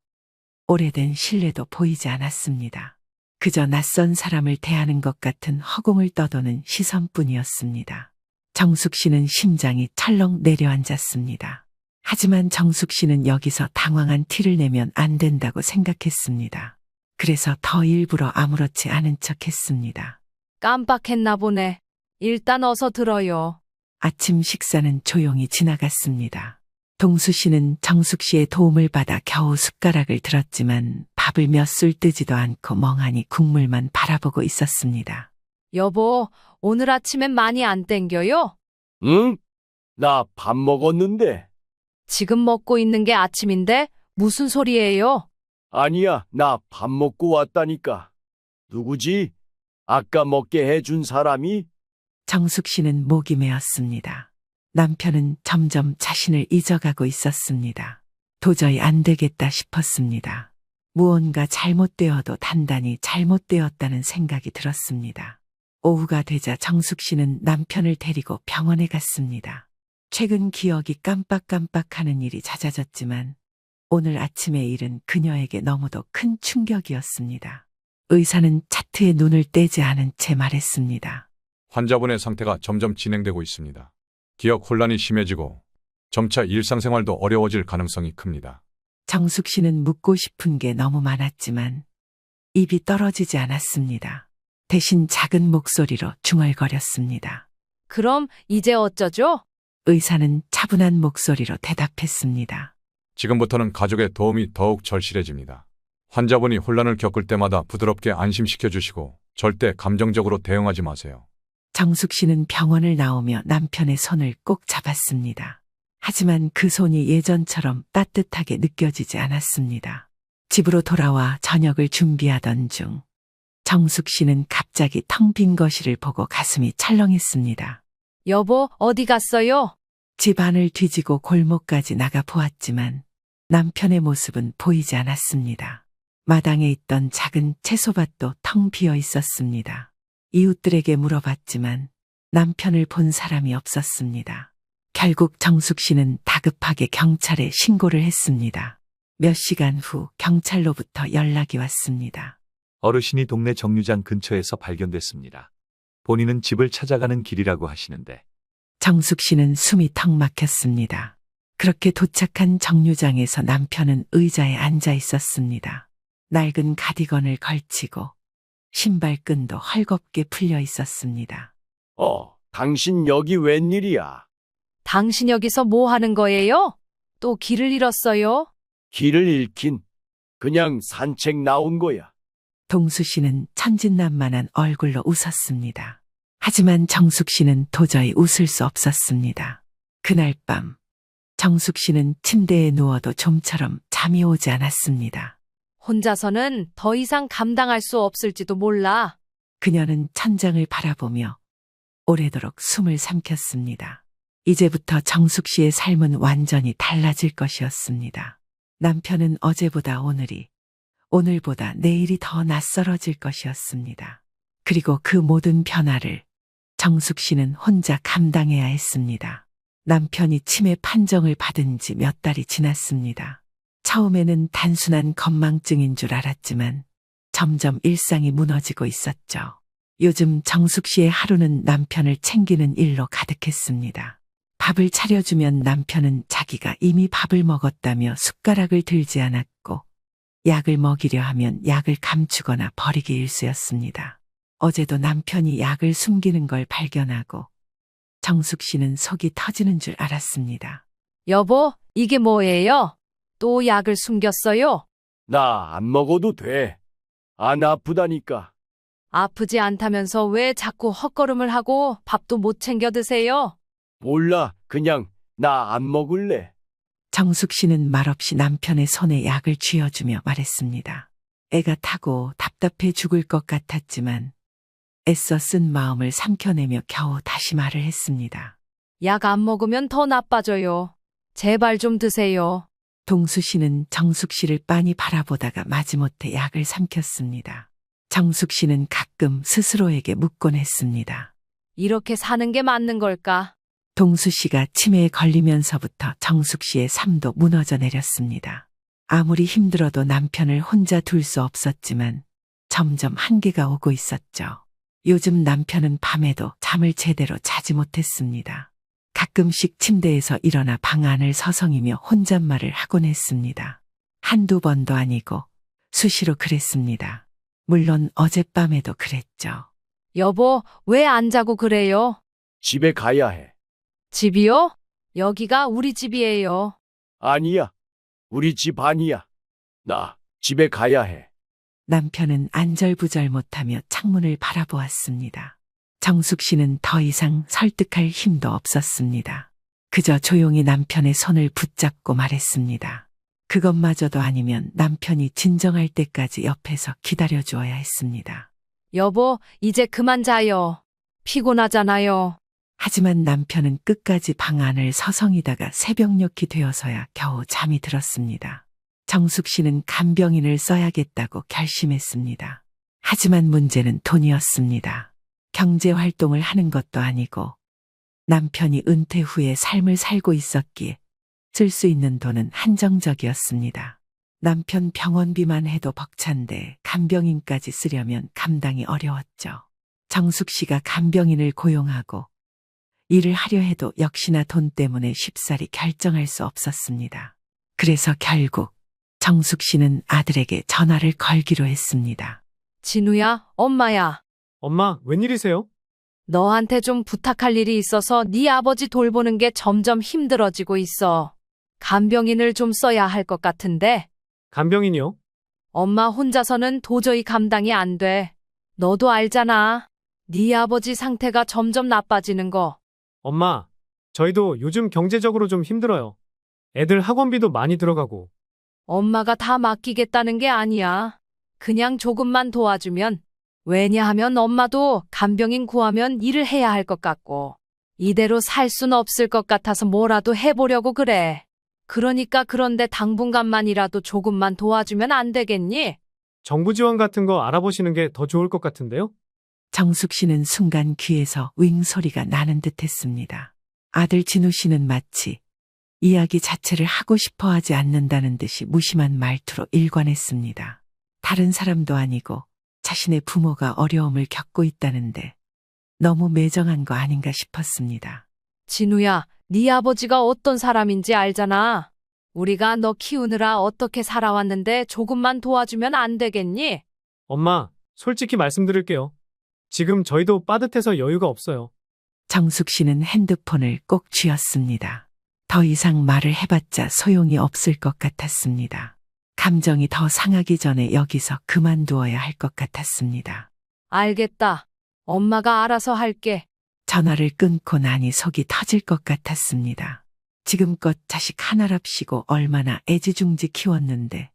오래된 신뢰도 보이지 않았습니다. 그저 낯선 사람을 대하는 것 같은 허공을 떠도는 시선뿐이었습니다. 정숙 씨는 심장이 철렁 내려앉았습니다. 하지만 정숙 씨는 여기서 당황한 티를 내면 안 된다고 생각했습니다. 그래서 더 일부러 아무렇지 않은 척 했습니다. 깜빡했나 보네. 일단 어서 들어요. 아침 식사는 조용히 지나갔습니다. 동수 씨는 정숙 씨의 도움을 받아 겨우 숟가락을 들었지만 밥을 몇 술 뜨지도 않고 멍하니 국물만 바라보고 있었습니다. 여보, 오늘 아침엔 많이 안 땡겨요? 응? 나 밥 먹었는데. 지금 먹고 있는 게 아침인데 무슨 소리예요? 아니야, 나 밥 먹고 왔다니까. 누구지? 아까 먹게 해준 사람이? 정숙 씨는 목이 메었습니다. 남편은 점점 자신을 잊어가고 있었습니다. 도저히 안 되겠다 싶었습니다. 무언가 잘못되어도 단단히 잘못되었다는 생각이 들었습니다. 오후가 되자 정숙 씨는 남편을 데리고 병원에 갔습니다. 최근 기억이 깜빡깜빡하는 일이 잦아졌지만 오늘 아침의 일은 그녀에게 너무도 큰 충격이었습니다. 의사는 차트에 눈을 떼지 않은 채 말했습니다. 환자분의 상태가 점점 진행되고 있습니다. 기억 혼란이 심해지고 점차 일상생활도 어려워질 가능성이 큽니다. 정숙 씨는 묻고 싶은 게 너무 많았지만 입이 떨어지지 않았습니다. 대신 작은 목소리로 중얼거렸습니다. 그럼 이제 어쩌죠? 의사는 차분한 목소리로 대답했습니다. 지금부터는 가족의 도움이 더욱 절실해집니다. 환자분이 혼란을 겪을 때마다 부드럽게 안심시켜 주시고 절대 감정적으로 대응하지 마세요. 정숙 씨는 병원을 나오며 남편의 손을 꼭 잡았습니다. 하지만 그 손이 예전처럼 따뜻하게 느껴지지 않았습니다. 집으로 돌아와 저녁을 준비하던 중 정숙 씨는 갑자기 텅 빈 거실을 보고 가슴이 철렁했습니다. 여보, 어디 갔어요? 집 안을 뒤지고 골목까지 나가 보았지만 남편의 모습은 보이지 않았습니다. 마당에 있던 작은 채소밭도 텅 비어 있었습니다. 이웃들에게 물어봤지만 남편을 본 사람이 없었습니다. 결국 정숙 씨는 다급하게 경찰에 신고를 했습니다. 몇 시간 후 경찰로부터 연락이 왔습니다. 어르신이 동네 정류장 근처에서 발견됐습니다. 본인은 집을 찾아가는 길이라고 하시는데. 정숙 씨는 숨이 턱 막혔습니다. 그렇게 도착한 정류장에서 남편은 의자에 앉아 있었습니다. 낡은 가디건을 걸치고 신발끈도 헐겁게 풀려 있었습니다. 당신 여기 웬일이야? 당신 여기서 뭐 하는 거예요? 또 길을 잃었어요? 길을 잃긴. 그냥 산책 나온 거야. 동수 씨는 천진난만한 얼굴로 웃었습니다. 하지만 정숙 씨는 도저히 웃을 수 없었습니다. 그날 밤 정숙 씨는 침대에 누워도 좀처럼 잠이 오지 않았습니다. 혼자서는 더 이상 감당할 수 없을지도 몰라. 그녀는 천장을 바라보며 오래도록 숨을 삼켰습니다. 이제부터 정숙 씨의 삶은 완전히 달라질 것이었습니다. 남편은 어제보다 오늘보다 내일이 더 낯설어질 것이었습니다. 그리고 그 모든 변화를 정숙 씨는 혼자 감당해야 했습니다. 남편이 치매 판정을 받은 지 몇 달이 지났습니다. 처음에는 단순한 건망증인 줄 알았지만 점점 일상이 무너지고 있었죠. 요즘 정숙 씨의 하루는 남편을 챙기는 일로 가득했습니다. 밥을 차려주면 남편은 자기가 이미 밥을 먹었다며 숟가락을 들지 않았고, 약을 먹이려 하면 약을 감추거나 버리기 일쑤였습니다. 어제도 남편이 약을 숨기는 걸 발견하고 정숙 씨는 속이 터지는 줄 알았습니다. 여보, 이게 뭐예요? 또 약을 숨겼어요? 나 안 먹어도 돼. 안 아프다니까. 아프지 않다면서 왜 자꾸 헛걸음을 하고 밥도 못 챙겨 드세요? 몰라. 그냥 나 안 먹을래. 정숙 씨는 말없이 남편의 손에 약을 쥐어주며 말했습니다. 애가 타고 답답해 죽을 것 같았지만 애써 쓴 마음을 삼켜내며 겨우 다시 말을 했습니다. 약 안 먹으면 더 나빠져요. 제발 좀 드세요. 동수 씨는 정숙 씨를 빤히 바라보다가 마지못해 약을 삼켰습니다. 정숙 씨는 가끔 스스로에게 묻곤 했습니다. 이렇게 사는 게 맞는 걸까? 동수 씨가 치매에 걸리면서부터 정숙 씨의 삶도 무너져 내렸습니다. 아무리 힘들어도 남편을 혼자 둘 수 없었지만 점점 한계가 오고 있었죠. 요즘 남편은 밤에도 잠을 제대로 자지 못했습니다. 가끔씩 침대에서 일어나 방 안을 서성이며 혼잣말을 하곤 했습니다. 한두 번도 아니고 수시로 그랬습니다. 물론 어젯밤에도 그랬죠. 여보, 왜 안 자고 그래요? 집에 가야 해. 집이요? 여기가 우리 집이에요. 아니야. 우리 집 아니야. 나 집에 가야 해. 남편은 안절부절 못하며 창문을 바라보았습니다. 정숙 씨는 더 이상 설득할 힘도 없었습니다. 그저 조용히 남편의 손을 붙잡고 말했습니다. 그것마저도 아니면 남편이 진정할 때까지 옆에서 기다려주어야 했습니다. 여보, 이제 그만 자요. 피곤하잖아요. 하지만 남편은 끝까지 방 안을 서성이다가 새벽녘이 되어서야 겨우 잠이 들었습니다. 정숙 씨는 간병인을 써야겠다고 결심했습니다. 하지만 문제는 돈이었습니다. 경제 활동을 하는 것도 아니고 남편이 은퇴 후에 삶을 살고 있었기에 쓸 수 있는 돈은 한정적이었습니다. 남편 병원비만 해도 벅찬데 간병인까지 쓰려면 감당이 어려웠죠. 정숙 씨가 간병인을 고용하고 일을 하려 해도 역시나 돈 때문에 쉽사리 결정할 수 없었습니다. 그래서 결국 정숙 씨는 아들에게 전화를 걸기로 했습니다. 진우야, 엄마야. 엄마, 웬일이세요? 너한테 좀 부탁할 일이 있어서 네 아버지 돌보는 게 점점 힘들어지고 있어. 간병인을 좀 써야 할 것 같은데. 간병인이요? 엄마 혼자서는 도저히 감당이 안 돼. 너도 알잖아. 네 아버지 상태가 점점 나빠지는 거. 엄마, 저희도 요즘 경제적으로 좀 힘들어요. 애들 학원비도 많이 들어가고. 엄마가 다 맡기겠다는 게 아니야. 그냥 조금만 도와주면. 왜냐하면 엄마도 간병인 구하면 일을 해야 할 것 같고 이대로 살 순 없을 것 같아서 뭐라도 해보려고 그래. 그러니까 그런데 당분간만이라도 조금만 도와주면 안 되겠니? 정부 지원 같은 거 알아보시는 게 더 좋을 것 같은데요? 정숙 씨는 순간 귀에서 윙 소리가 나는 듯 했습니다. 아들 진우 씨는 마치 이야기 자체를 하고 싶어 하지 않는다는 듯이 무심한 말투로 일관했습니다. 다른 사람도 아니고 자신의 부모가 어려움을 겪고 있다는데 너무 매정한 거 아닌가 싶었습니다. 진우야, 네 아버지가 어떤 사람인지 알잖아. 우리가 너 키우느라 어떻게 살아왔는데 조금만 도와주면 안 되겠니? 엄마, 솔직히 말씀드릴게요. 지금 저희도 빠듯해서 여유가 없어요. 정숙 씨는 핸드폰을 꼭 쥐었습니다. 더 이상 말을 해봤자 소용이 없을 것 같았습니다. 감정이 더 상하기 전에 여기서 그만두어야 할 것 같았습니다. 알겠다. 엄마가 알아서 할게. 전화를 끊고 나니 속이 터질 것 같았습니다. 지금껏 자식 하나랍시고 얼마나 애지중지 키웠는데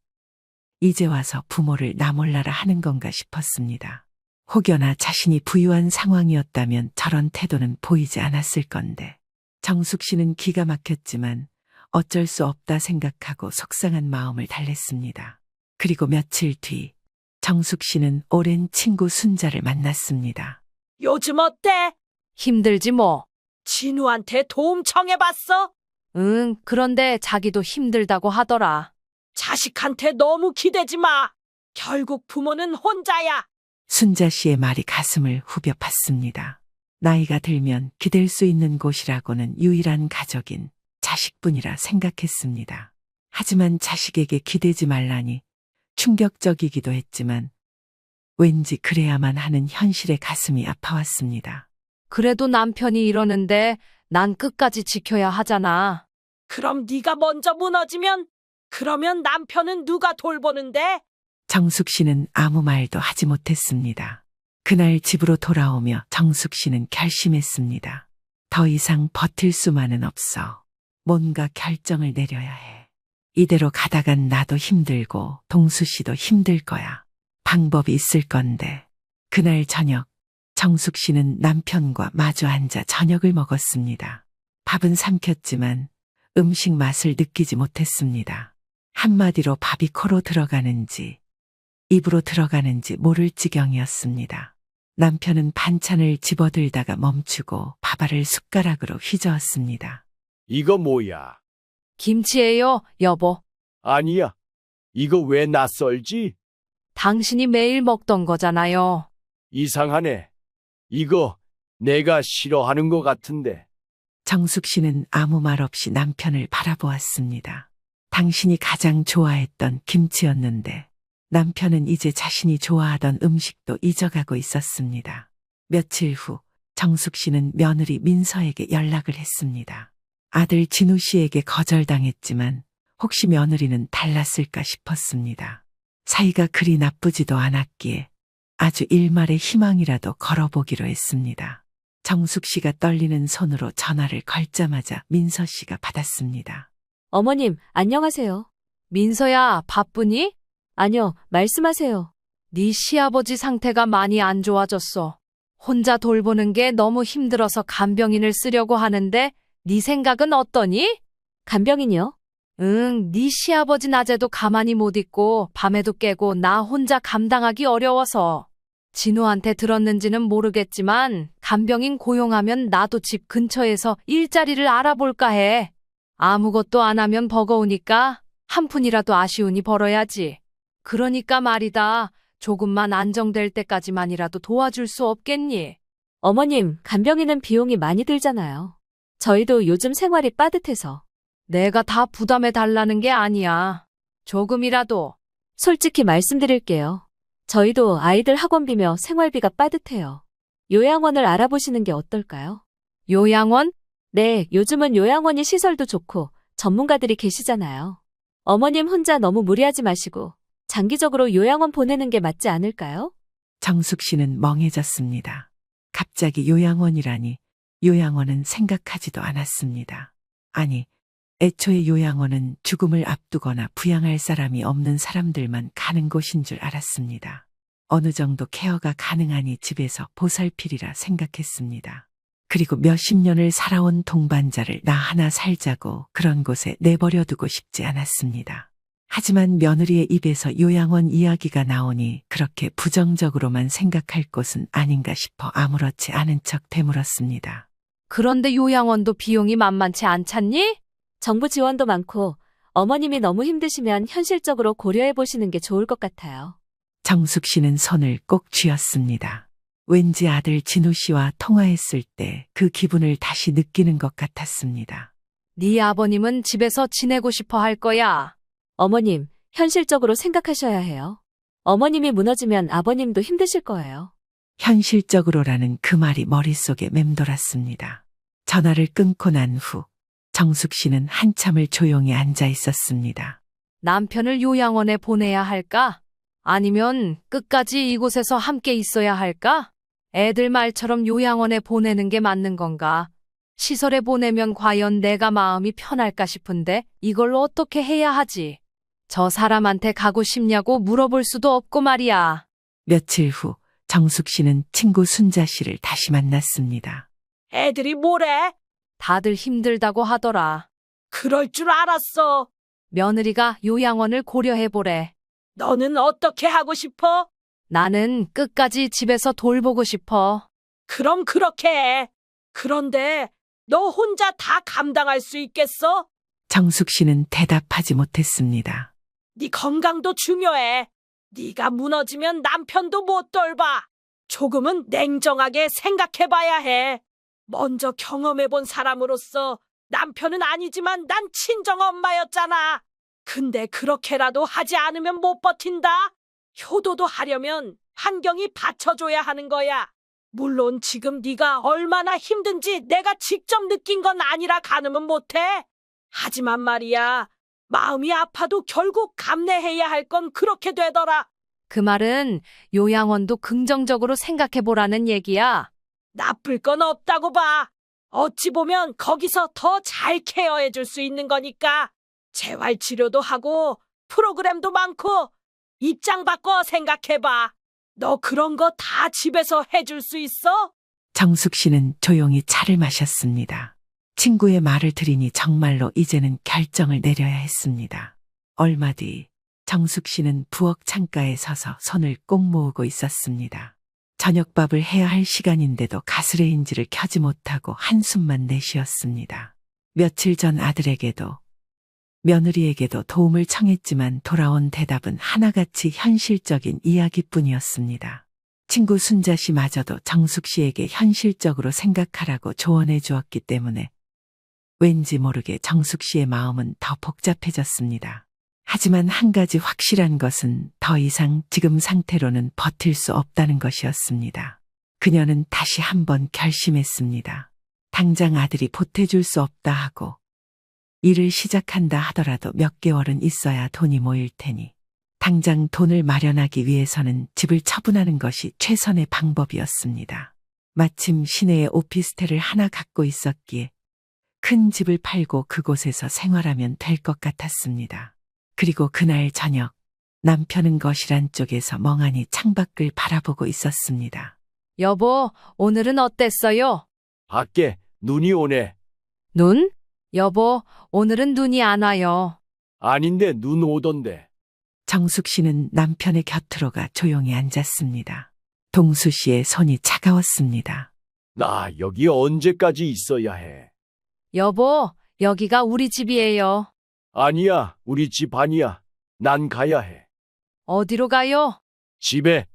이제 와서 부모를 나 몰라라 하는 건가 싶었습니다. 혹여나 자신이 부유한 상황이었다면 저런 태도는 보이지 않았을 건데 정숙 씨는 기가 막혔지만 어쩔 수 없다 생각하고 속상한 마음을 달랬습니다. 그리고 며칠 뒤 정숙 씨는 오랜 친구 순자를 만났습니다. 요즘 어때? 힘들지 뭐. 진우한테 도움 청해봤어? 응, 그런데 자기도 힘들다고 하더라. 자식한테 너무 기대지 마. 결국 부모는 혼자야. 순자 씨의 말이 가슴을 후벼 팠습니다. 나이가 들면 기댈 수 있는 곳이라고는 유일한 가족인 자식뿐이라 생각했습니다. 하지만 자식에게 기대지 말라니 충격적이기도 했지만 왠지 그래야만 하는 현실에 가슴이 아파왔습니다. 그래도 남편이 이러는데 난 끝까지 지켜야 하잖아. 그럼 네가 먼저 무너지면 그러면 남편은 누가 돌보는데? 정숙 씨는 아무 말도 하지 못했습니다. 그날 집으로 돌아오며 정숙 씨는 결심했습니다. 더 이상 버틸 수만은 없어. 뭔가 결정을 내려야 해. 이대로 가다간 나도 힘들고 동수 씨도 힘들 거야. 방법이 있을 건데. 그날 저녁 정숙 씨는 남편과 마주 앉아 저녁을 먹었습니다. 밥은 삼켰지만 음식 맛을 느끼지 못했습니다. 한마디로 밥이 코로 들어가는지 입으로 들어가는지 모를 지경이었습니다. 남편은 반찬을 집어들다가 멈추고 밥알을 숟가락으로 휘저었습니다. 이거 뭐야? 김치예요, 여보. 아니야. 이거 왜 낯설지? 당신이 매일 먹던 거잖아요. 이상하네. 이거 내가 싫어하는 것 같은데. 정숙 씨는 아무 말 없이 남편을 바라보았습니다. 당신이 가장 좋아했던 김치였는데 남편은 이제 자신이 좋아하던 음식도 잊어가고 있었습니다. 며칠 후 정숙 씨는 며느리 민서에게 연락을 했습니다. 아들 진우 씨에게 거절당했지만 혹시 며느리는 달랐을까 싶었습니다. 사이가 그리 나쁘지도 않았기에 아주 일말의 희망이라도 걸어보기로 했습니다. 정숙 씨가 떨리는 손으로 전화를 걸자마자 민서 씨가 받았습니다. 어머님, 안녕하세요. 민서야, 바쁘니? 아니요, 말씀하세요. 네 시아버지 상태가 많이 안 좋아졌어. 혼자 돌보는 게 너무 힘들어서 간병인을 쓰려고 하는데 네 생각은 어떠니? 간병인이요? 응, 네 시아버지 낮에도 가만히 못 있고 밤에도 깨고 나 혼자 감당하기 어려워서. 진우한테 들었는지는 모르겠지만 간병인 고용하면 나도 집 근처에서 일자리를 알아볼까 해. 아무것도 안 하면 버거우니까 한 푼이라도 아쉬우니 벌어야지. 그러니까 말이다. 조금만 안정될 때까지만이라도 도와줄 수 없겠니? 어머님, 간병인은 비용이 많이 들잖아요. 저희도 요즘 생활이 빠듯해서. 내가 다 부담해 달라는 게 아니야. 조금이라도. 솔직히 말씀드릴게요. 저희도 아이들 학원비며 생활비가 빠듯해요. 요양원을 알아보시는 게 어떨까요? 요양원? 네, 요즘은 요양원이 시설도 좋고 전문가들이 계시잖아요. 어머님 혼자 너무 무리하지 마시고 장기적으로 요양원 보내는 게 맞지 않을까요? 정숙 씨는 멍해졌습니다. 갑자기 요양원이라니 요양원은 생각하지도 않았습니다. 아니, 애초에 요양원은 죽음을 앞두거나 부양할 사람이 없는 사람들만 가는 곳인 줄 알았습니다. 어느 정도 케어가 가능하니 집에서 보살피리라 생각했습니다. 그리고 몇십 년을 살아온 동반자를 나 하나 살자고 그런 곳에 내버려두고 싶지 않았습니다. 하지만 며느리의 입에서 요양원 이야기가 나오니 그렇게 부정적으로만 생각할 곳은 아닌가 싶어 아무렇지 않은 척 되물었습니다. 그런데 요양원도 비용이 만만치 않잖니? 정부 지원도 많고 어머님이 너무 힘드시면 현실적으로 고려해 보시는 게 좋을 것 같아요. 정숙 씨는 손을 꼭 쥐었습니다. 왠지 아들 진우 씨와 통화했을 때 그 기분을 다시 느끼는 것 같았습니다. 네 아버님은 집에서 지내고 싶어 할 거야. 어머님, 현실적으로 생각하셔야 해요. 어머님이 무너지면 아버님도 힘드실 거예요. 현실적으로라는 그 말이 머릿속에 맴돌았습니다. 전화를 끊고 난 후 정숙 씨는 한참을 조용히 앉아 있었습니다. 남편을 요양원에 보내야 할까? 아니면 끝까지 이곳에서 함께 있어야 할까? 애들 말처럼 요양원에 보내는 게 맞는 건가? 시설에 보내면 과연 내가 마음이 편할까 싶은데 이걸 어떻게 해야 하지? 저 사람한테 가고 싶냐고 물어볼 수도 없고 말이야. 며칠 후 정숙 씨는 친구 순자 씨를 다시 만났습니다. 애들이 뭐래? 다들 힘들다고 하더라. 그럴 줄 알았어. 며느리가 요양원을 고려해보래. 너는 어떻게 하고 싶어? 나는 끝까지 집에서 돌보고 싶어. 그럼 그렇게 해. 그런데 너 혼자 다 감당할 수 있겠어? 정숙 씨는 대답하지 못했습니다. 네 건강도 중요해. 네가 무너지면 남편도 못 돌봐. 조금은 냉정하게 생각해봐야 해. 먼저 경험해본 사람으로서 남편은 아니지만 난 친정 엄마였잖아. 근데 그렇게라도 하지 않으면 못 버틴다. 효도도 하려면 환경이 받쳐줘야 하는 거야. 물론 지금 네가 얼마나 힘든지 내가 직접 느낀 건 아니라 가늠은 못해. 하지만 말이야, 마음이 아파도 결국 감내해야 할 건 그렇게 되더라. 그 말은 요양원도 긍정적으로 생각해보라는 얘기야. 나쁠 건 없다고 봐. 어찌 보면 거기서 더 잘 케어해 줄 수 있는 거니까. 재활 치료도 하고 프로그램도 많고 입장 바꿔 생각해봐. 너 그런 거 다 집에서 해줄 수 있어? 정숙 씨는 조용히 차를 마셨습니다. 친구의 말을 들으니 정말로 이제는 결정을 내려야 했습니다. 얼마 뒤 정숙 씨는 부엌 창가에 서서 손을 꼭 모으고 있었습니다. 저녁밥을 해야 할 시간인데도 가스레인지를 켜지 못하고 한숨만 내쉬었습니다. 며칠 전 아들에게도 며느리에게도 도움을 청했지만 돌아온 대답은 하나같이 현실적인 이야기뿐이었습니다. 친구 순자 씨마저도 정숙 씨에게 현실적으로 생각하라고 조언해 주었기 때문에 왠지 모르게 정숙 씨의 마음은 더 복잡해졌습니다. 하지만 한 가지 확실한 것은 더 이상 지금 상태로는 버틸 수 없다는 것이었습니다. 그녀는 다시 한번 결심했습니다. 당장 아들이 보태줄 수 없다 하고 일을 시작한다 하더라도 몇 개월은 있어야 돈이 모일 테니 당장 돈을 마련하기 위해서는 집을 처분하는 것이 최선의 방법이었습니다. 마침 시내에 오피스텔을 하나 갖고 있었기에 큰 집을 팔고 그곳에서 생활하면 될 것 같았습니다. 그리고 그날 저녁 남편은 거실 안쪽에서 멍하니 창밖을 바라보고 있었습니다. 여보, 오늘은 어땠어요? 밖에 눈이 오네. 눈? 여보, 오늘은 눈이 안 와요. 아닌데 눈 오던데. 정숙 씨는 남편의 곁으로 가 조용히 앉았습니다. 동수 씨의 손이 차가웠습니다. 나 여기 언제까지 있어야 해? 여보, 여기가 우리 집이에요. 아니야, 우리 집 아니야. 난 가야 해. 어디로 가요? 집에.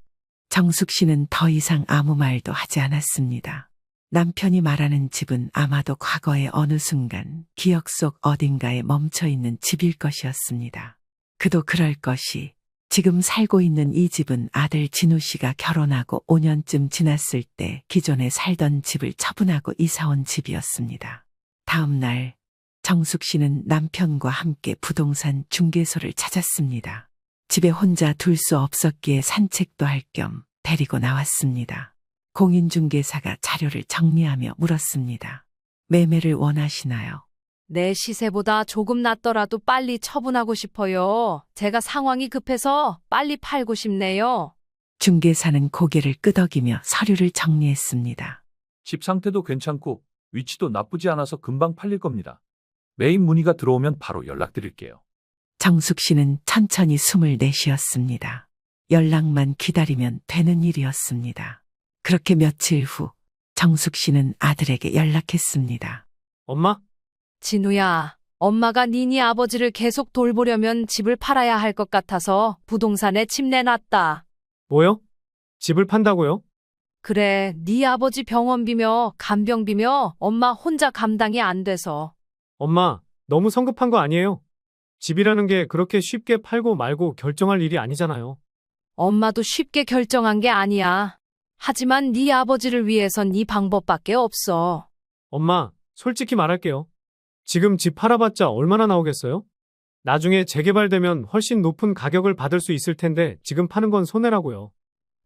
정숙 씨는 더 이상 아무 말도 하지 않았습니다. 남편이 말하는 집은 아마도 과거의 어느 순간 기억 속 어딘가에 멈춰 있는 집일 것이었습니다. 그도 그럴 것이 지금 살고 있는 이 집은 아들 진우 씨가 결혼하고 5년쯤 지났을 때 기존에 살던 집을 처분하고 이사 온 집이었습니다. 다음 날 정숙 씨는 남편과 함께 부동산 중개소를 찾았습니다. 집에 혼자 둘 수 없었기에 산책도 할 겸 데리고 나왔습니다. 공인중개사가 자료를 정리하며 물었습니다. 매매를 원하시나요? 내 시세보다 조금 낮더라도 빨리 처분하고 싶어요. 제가 상황이 급해서 빨리 팔고 싶네요. 중개사는 고개를 끄덕이며 서류를 정리했습니다. 집 상태도 괜찮고 위치도 나쁘지 않아서 금방 팔릴 겁니다. 매입 문의가 들어오면 바로 연락드릴게요. 정숙 씨는 천천히 숨을 내쉬었습니다. 연락만 기다리면 되는 일이었습니다. 그렇게 며칠 후 정숙 씨는 아들에게 연락했습니다. 엄마? 진우야, 엄마가 니네 아버지를 계속 돌보려면 집을 팔아야 할 것 같아서 부동산에 집 내놨다. 뭐요? 집을 판다고요? 그래, 네 아버지 병원비며 간병비며 엄마 혼자 감당이 안 돼서. 엄마, 너무 성급한 거 아니에요? 집이라는 게 그렇게 쉽게 팔고 말고 결정할 일이 아니잖아요. 엄마도 쉽게 결정한 게 아니야. 하지만 네 아버지를 위해선 이 방법밖에 없어. 엄마, 솔직히 말할게요. 지금 집 팔아봤자 얼마나 나오겠어요? 나중에 재개발되면 훨씬 높은 가격을 받을 수 있을 텐데 지금 파는 건 손해라고요.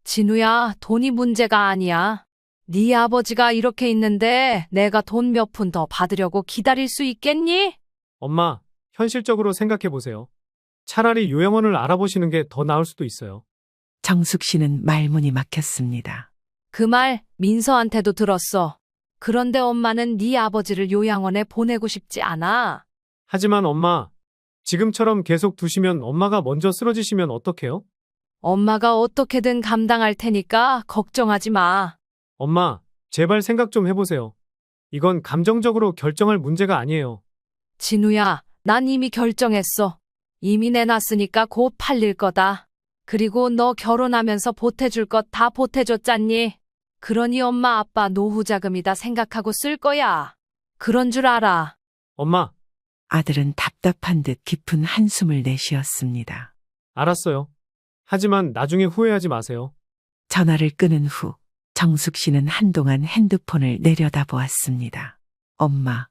진우야, 돈이 문제가 아니야. 네 아버지가 이렇게 있는데 내가 돈 몇 푼 더 받으려고 기다릴 수 있겠니? 엄마, 현실적으로 생각해보세요. 차라리 요양원을 알아보시는 게 더 나을 수도 있어요. 정숙 씨는 말문이 막혔습니다. 그 말 민서한테도 들었어. 그런데 엄마는 네 아버지를 요양원에 보내고 싶지 않아. 하지만 엄마, 지금처럼 계속 두시면 엄마가 먼저 쓰러지시면 어떡해요? 엄마가 어떻게든 감당할 테니까 걱정하지 마. 엄마, 제발 생각 좀 해보세요. 이건 감정적으로 결정할 문제가 아니에요. 진우야, 난 이미 결정했어. 이미 내놨으니까 곧 팔릴 거다. 그리고 너 결혼하면서 보태줄 것 다 보태줬잖니. 그러니 엄마 아빠 노후 자금이다 생각하고 쓸 거야. 그런 줄 알아. 엄마, 아들은 답답한 듯 깊은 한숨을 내쉬었습니다. 알았어요. 하지만 나중에 후회하지 마세요. 전화를 끊은 후 정숙 씨는 한동안 핸드폰을 내려다보았습니다. 엄마,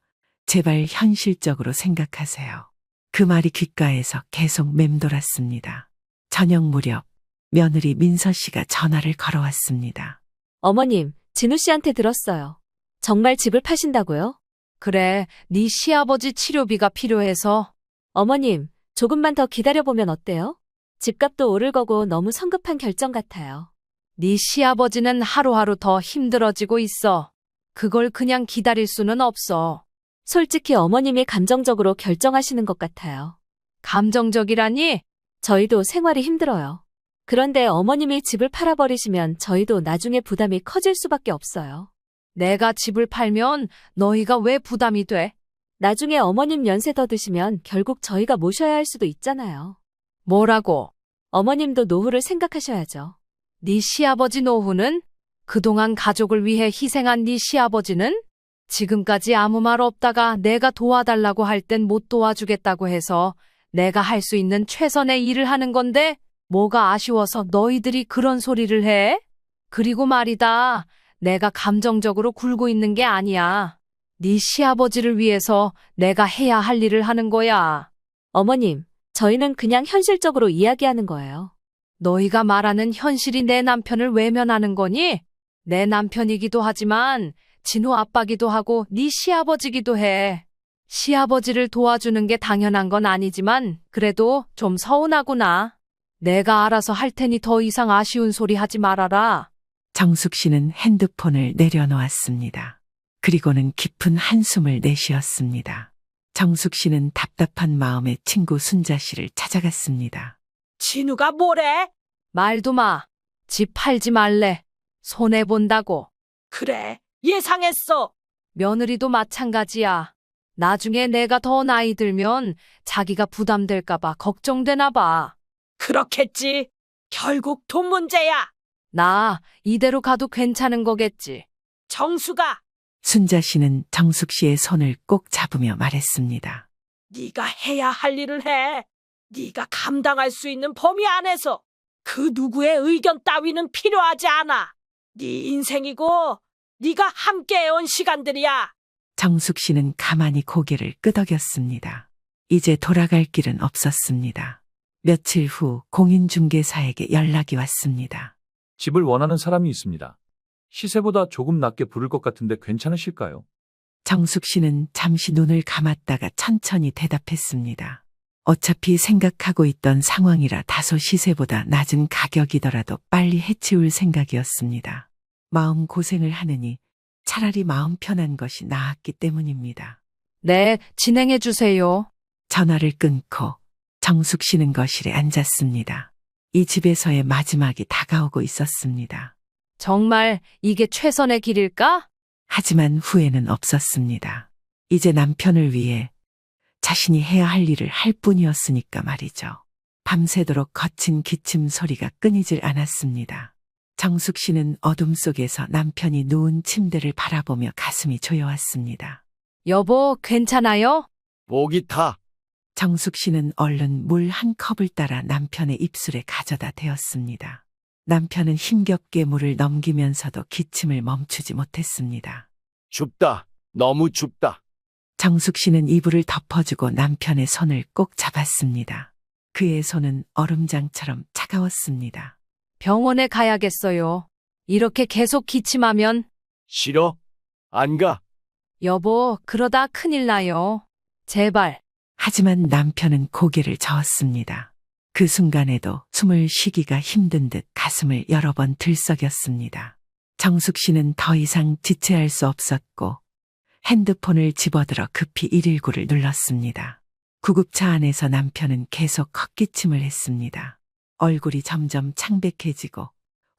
제발 현실적으로 생각하세요. 그 말이 귓가에서 계속 맴돌았습니다. 저녁 무렵 며느리 민서 씨가 전화를 걸어왔습니다. 어머님, 진우 씨한테 들었어요. 정말 집을 파신다고요? 그래, 네 시아버지 치료비가 필요해서. 어머님, 조금만 더 기다려보면 어때요? 집값도 오를 거고 너무 성급한 결정 같아요. 네 시아버지는 하루하루 더 힘들어지고 있어. 그걸 그냥 기다릴 수는 없어. 솔직히 어머님이 감정적으로 결정하시는 것 같아요. 감정적이라니? 저희도 생활이 힘들어요. 그런데 어머님이 집을 팔아버리시면 저희도 나중에 부담이 커질 수밖에 없어요. 내가 집을 팔면 너희가 왜 부담이 돼? 나중에 어머님 연세 더 드시면 결국 저희가 모셔야 할 수도 있잖아요. 뭐라고? 어머님도 노후를 생각하셔야죠. 네 시아버지 노후는? 그동안 가족을 위해 희생한 네 시아버지는? 지금까지 아무 말 없다가 내가 도와달라고 할 땐 못 도와주겠다고 해서 내가 할 수 있는 최선의 일을 하는 건데 뭐가 아쉬워서 너희들이 그런 소리를 해? 그리고 말이다. 내가 감정적으로 굴고 있는 게 아니야. 네 시아버지를 위해서 내가 해야 할 일을 하는 거야. 어머님, 저희는 그냥 현실적으로 이야기하는 거예요. 너희가 말하는 현실이 내 남편을 외면하는 거니? 내 남편이기도 하지만 진우 아빠기도 하고 네 시아버지기도 해. 시아버지를 도와주는 게 당연한 건 아니지만 그래도 좀 서운하구나. 내가 알아서 할 테니 더 이상 아쉬운 소리 하지 말아라. 정숙 씨는 핸드폰을 내려놓았습니다. 그리고는 깊은 한숨을 내쉬었습니다. 정숙 씨는 답답한 마음에 친구 순자 씨를 찾아갔습니다. 진우가 뭐래? 말도 마. 집 팔지 말래. 손해본다고. 그래, 예상했어. 며느리도 마찬가지야. 나중에 내가 더 나이 들면 자기가 부담될까봐 걱정되나 봐. 그렇겠지. 결국 돈 문제야. 나 이대로 가도 괜찮은 거겠지. 정수가 순자 씨는 정숙 씨의 손을 꼭 잡으며 말했습니다. 네가 해야 할 일을 해. 네가 감당할 수 있는 범위 안에서 그 누구의 의견 따위는 필요하지 않아. 네 인생이고 네가 함께해온 시간들이야. 정숙 씨는 가만히 고개를 끄덕였습니다. 이제 돌아갈 길은 없었습니다. 며칠 후 공인중개사에게 연락이 왔습니다. 집을 원하는 사람이 있습니다. 시세보다 조금 낮게 부를 것 같은데 괜찮으실까요? 정숙 씨는 잠시 눈을 감았다가 천천히 대답했습니다. 어차피 생각하고 있던 상황이라 다소 시세보다 낮은 가격이더라도 빨리 해치울 생각이었습니다. 마음 고생을 하느니 차라리 마음 편한 것이 나았기 때문입니다. 네, 진행해 주세요. 전화를 끊고 정숙 씨는 거실에 앉았습니다. 이 집에서의 마지막이 다가오고 있었습니다. 정말 이게 최선의 길일까? 하지만 후회는 없었습니다. 이제 남편을 위해 자신이 해야 할 일을 할 뿐이었으니까 말이죠. 밤새도록 거친 기침 소리가 끊이질 않았습니다. 정숙 씨는 어둠 속에서 남편이 누운 침대를 바라보며 가슴이 조여왔습니다. 여보, 괜찮아요? 목이 타. 정숙 씨는 얼른 물 한 컵을 따라 남편의 입술에 가져다 대었습니다. 남편은 힘겹게 물을 넘기면서도 기침을 멈추지 못했습니다. 춥다. 너무 춥다. 정숙 씨는 이불을 덮어주고 남편의 손을 꼭 잡았습니다. 그의 손은 얼음장처럼 차가웠습니다. 병원에 가야겠어요. 이렇게 계속 기침하면. 싫어? 안 가. 여보, 그러다 큰일 나요. 제발. 하지만 남편은 고개를 저었습니다. 그 순간에도 숨을 쉬기가 힘든 듯 가슴을 여러 번 들썩였습니다. 정숙 씨는 더 이상 지체할 수 없었고 핸드폰을 집어들어 급히 119를 눌렀습니다. 구급차 안에서 남편은 계속 헛기침을 했습니다. 얼굴이 점점 창백해지고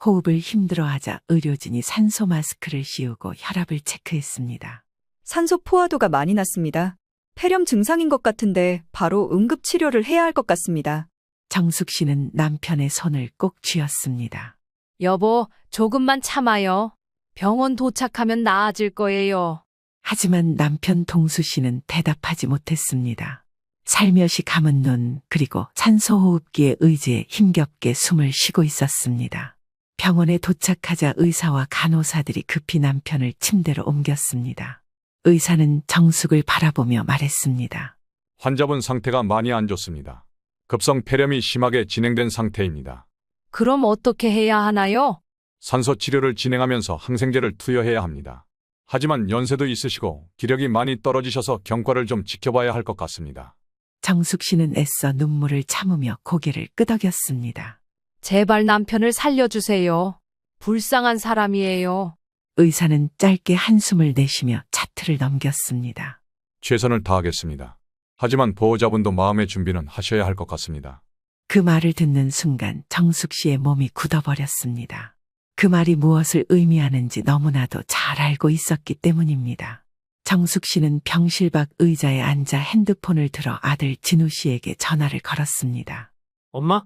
호흡을 힘들어하자 의료진이 산소 마스크를 씌우고 혈압을 체크했습니다. 산소 포화도가 많이 났습니다. 폐렴 증상인 것 같은데 바로 응급 치료를 해야 할 것 같습니다. 정숙 씨는 남편의 손을 꼭 쥐었습니다. 여보, 조금만 참아요. 병원 도착하면 나아질 거예요. 하지만 남편 동수 씨는 대답하지 못했습니다. 살며시 감은 눈, 그리고 산소호흡기에 의지해 힘겹게 숨을 쉬고 있었습니다. 병원에 도착하자 의사와 간호사들이 급히 남편을 침대로 옮겼습니다. 의사는 정숙을 바라보며 말했습니다. 환자분 상태가 많이 안 좋습니다. 급성 폐렴이 심하게 진행된 상태입니다. 그럼 어떻게 해야 하나요? 산소 치료를 진행하면서 항생제를 투여해야 합니다. 하지만 연세도 있으시고 기력이 많이 떨어지셔서 경과를 좀 지켜봐야 할 것 같습니다. 정숙 씨는 애써 눈물을 참으며 고개를 끄덕였습니다. 제발 남편을 살려주세요. 불쌍한 사람이에요. 의사는 짧게 한숨을 내쉬며 차트를 넘겼습니다. 최선을 다하겠습니다. 하지만 보호자분도 마음의 준비는 하셔야 할 것 같습니다. 그 말을 듣는 순간 정숙 씨의 몸이 굳어버렸습니다. 그 말이 무엇을 의미하는지 너무나도 잘 알고 있었기 때문입니다. 정숙 씨는 병실 밖 의자에 앉아 핸드폰을 들어 아들 진우 씨에게 전화를 걸었습니다. 엄마?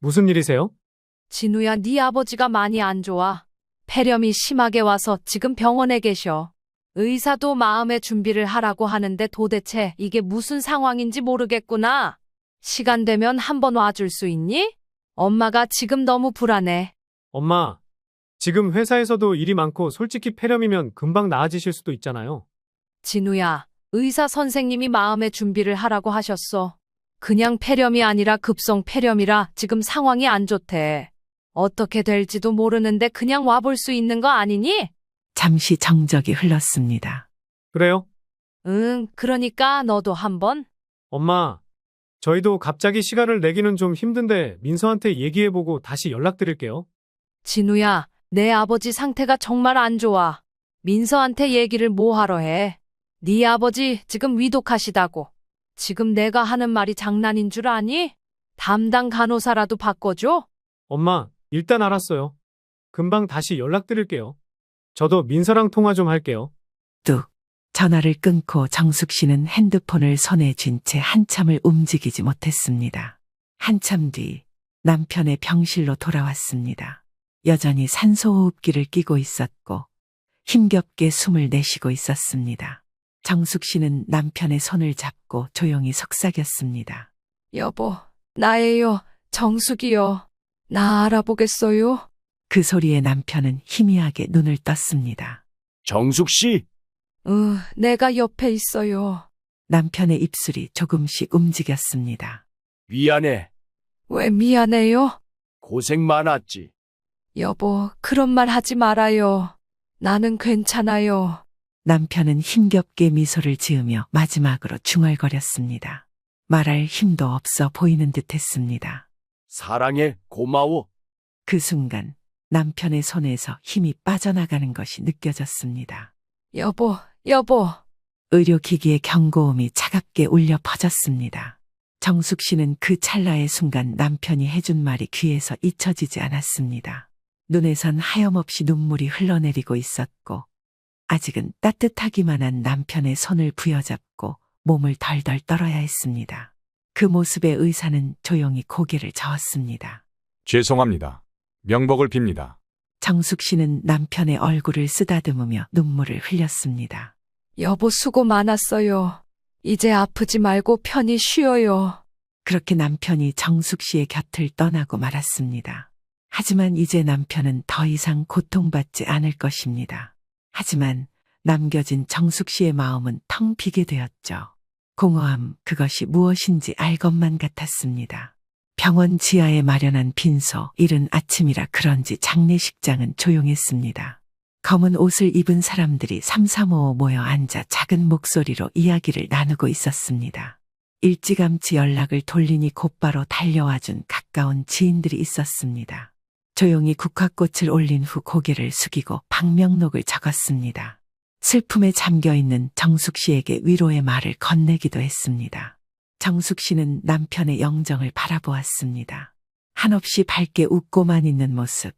무슨 일이세요? 진우야, 네 아버지가 많이 안 좋아. 폐렴이 심하게 와서 지금 병원에 계셔. 의사도 마음의 준비를 하라고 하는데 도대체 이게 무슨 상황인지 모르겠구나. 시간 되면 한번 와줄 수 있니? 엄마가 지금 너무 불안해. 엄마, 지금 회사에서도 일이 많고 솔직히 폐렴이면 금방 나아지실 수도 있잖아요. 진우야, 의사 선생님이 마음의 준비를 하라고 하셨어. 그냥 폐렴이 아니라 급성 폐렴이라 지금 상황이 안 좋대. 어떻게 될지도 모르는데 그냥 와볼 수 있는 거 아니니? 잠시 정적이 흘렀습니다. 그래요? 응, 그러니까 너도 한번. 엄마, 저희도 갑자기 시간을 내기는 좀 힘든데 민서한테 얘기해보고 다시 연락드릴게요. 진우야, 내 아버지 상태가 정말 안 좋아. 민서한테 얘기를 뭐 하러 해? 네 아버지 지금 위독하시다고. 지금 내가 하는 말이 장난인 줄 아니? 담당 간호사라도 바꿔줘? 엄마, 일단 알았어요. 금방 다시 연락드릴게요. 저도 민서랑 통화 좀 할게요. 뚝. 전화를 끊고 정숙 씨는 핸드폰을 손에 쥔 채 한참을 움직이지 못했습니다. 한참 뒤 남편의 병실로 돌아왔습니다. 여전히 산소호흡기를 끼고 있었고 힘겹게 숨을 내쉬고 있었습니다. 정숙 씨는 남편의 손을 잡고 조용히 속삭였습니다. 여보, 나예요. 정숙이요. 나 알아보겠어요? 그 소리에 남편은 희미하게 눈을 떴습니다. 정숙 씨, 내가 옆에 있어요. 남편의 입술이 조금씩 움직였습니다. 미안해. 왜 미안해요? 고생 많았지. 여보, 그런 말 하지 말아요. 나는 괜찮아요. 남편은 힘겹게 미소를 지으며 마지막으로 중얼거렸습니다. 말할 힘도 없어 보이는 듯했습니다. 사랑해, 고마워. 그 순간 남편의 손에서 힘이 빠져나가는 것이 느껴졌습니다. 여보. 의료기기의 경고음이 차갑게 울려 퍼졌습니다. 정숙 씨는 그 찰나의 순간 남편이 해준 말이 귀에서 잊혀지지 않았습니다. 눈에선 하염없이 눈물이 흘러내리고 있었고 아직은 따뜻하기만 한 남편의 손을 부여잡고 몸을 덜덜 떨어야 했습니다. 그 모습에 의사는 조용히 고개를 저었습니다. 죄송합니다. 명복을 빕니다. 정숙 씨는 남편의 얼굴을 쓰다듬으며 눈물을 흘렸습니다. 여보, 수고 많았어요. 이제 아프지 말고 편히 쉬어요. 그렇게 남편이 정숙 씨의 곁을 떠나고 말았습니다. 하지만 이제 남편은 더 이상 고통받지 않을 것입니다. 하지만 남겨진 정숙 씨의 마음은 텅 비게 되었죠. 공허함, 그것이 무엇인지 알 것만 같았습니다. 병원 지하에 마련한 빈소, 이른 아침이라 그런지 장례식장은 조용했습니다. 검은 옷을 입은 사람들이 삼삼오오 모여 앉아 작은 목소리로 이야기를 나누고 있었습니다. 일찌감치 연락을 돌리니 곧바로 달려와준 가까운 지인들이 있었습니다. 조용히 국화꽃을 올린 후 고개를 숙이고 방명록을 적었습니다. 슬픔에 잠겨있는 정숙 씨에게 위로의 말을 건네기도 했습니다. 정숙 씨는 남편의 영정을 바라보았습니다. 한없이 밝게 웃고만 있는 모습.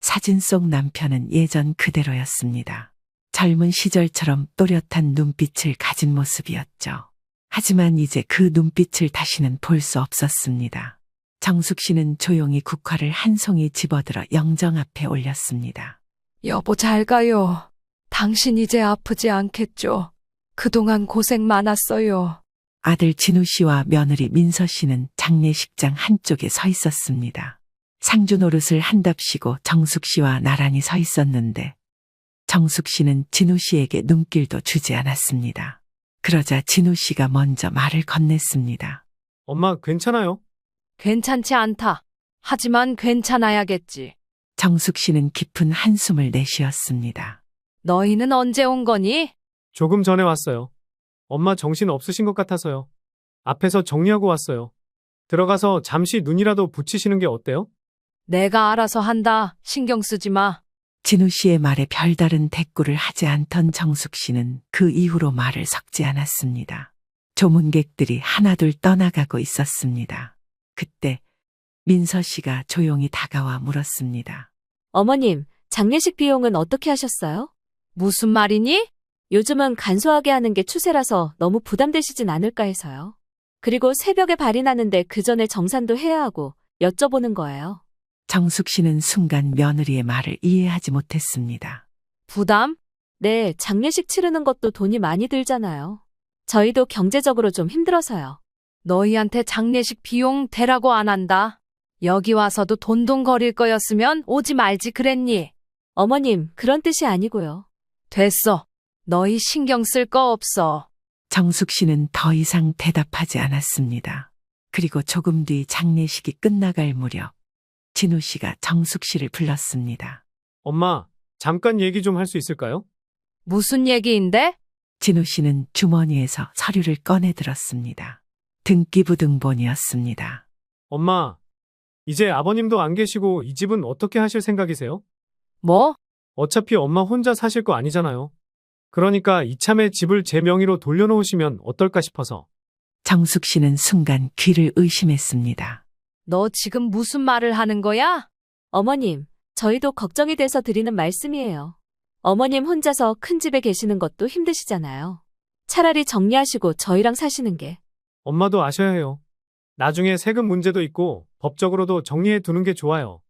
사진 속 남편은 예전 그대로였습니다. 젊은 시절처럼 또렷한 눈빛을 가진 모습이었죠. 하지만 이제 그 눈빛을 다시는 볼 수 없었습니다. 정숙 씨는 조용히 국화를 한 송이 집어들어 영정 앞에 올렸습니다. 여보 잘 가요. 당신 이제 아프지 않겠죠? 그동안 고생 많았어요. 아들 진우 씨와 며느리 민서 씨는 장례식장 한쪽에 서 있었습니다. 상주 노릇을 한답시고 정숙 씨와 나란히 서 있었는데 정숙 씨는 진우 씨에게 눈길도 주지 않았습니다. 그러자 진우 씨가 먼저 말을 건넸습니다. 엄마, 괜찮아요? 괜찮지 않다. 하지만 괜찮아야겠지. 정숙 씨는 깊은 한숨을 내쉬었습니다. 너희는 언제 온 거니? 조금 전에 왔어요. 엄마 정신 없으신 것 같아서요. 앞에서 정리하고 왔어요. 들어가서 잠시 눈이라도 붙이시는 게 어때요? 내가 알아서 한다. 신경 쓰지 마. 진우 씨의 말에 별다른 대꾸를 하지 않던 정숙 씨는 그 이후로 말을 섞지 않았습니다. 조문객들이 하나둘 떠나가고 있었습니다. 그때 민서 씨가 조용히 다가와 물었습니다. 어머님, 장례식 비용은 어떻게 하셨어요? 무슨 말이니? 요즘은 간소하게 하는 게 추세라서 너무 부담되시진 않을까 해서요. 그리고 새벽에 발이 나는데 그 전에 정산도 해야 하고 여쭤보는 거예요. 정숙 씨는 순간 며느리의 말을 이해하지 못했습니다. 부담? 네, 장례식 치르는 것도 돈이 많이 들잖아요. 저희도 경제적으로 좀 힘들어서요. 너희한테 장례식 비용 대라고 안 한다. 여기 와서도 돈돈거릴 거였으면 오지 말지 그랬니? 어머님, 그런 뜻이 아니고요. 됐어. 너희 신경 쓸 거 없어. 정숙 씨는 더 이상 대답하지 않았습니다. 그리고 조금 뒤 장례식이 끝나갈 무렵 진우 씨가 정숙 씨를 불렀습니다. 엄마, 잠깐 얘기 좀 할 수 있을까요? 무슨 얘기인데? 진우 씨는 주머니에서 서류를 꺼내 들었습니다. 등기부등본이었습니다. 엄마, 이제 아버님도 안 계시고 이 집은 어떻게 하실 생각이세요? 뭐? 어차피 엄마 혼자 사실 거 아니잖아요. 그러니까 이참에 집을 제 명의로 돌려놓으시면 어떨까 싶어서. 정숙 씨는 순간 귀를 의심했습니다. 너 지금 무슨 말을 하는 거야? 어머님, 저희도 걱정이 돼서 드리는 말씀이에요. 어머님 혼자서 큰 집에 계시는 것도 힘드시잖아요. 차라리 정리하시고 저희랑 사시는 게. 엄마도 아셔야 해요. 나중에 세금 문제도 있고 법적으로도 정리해 두는 게 좋아요.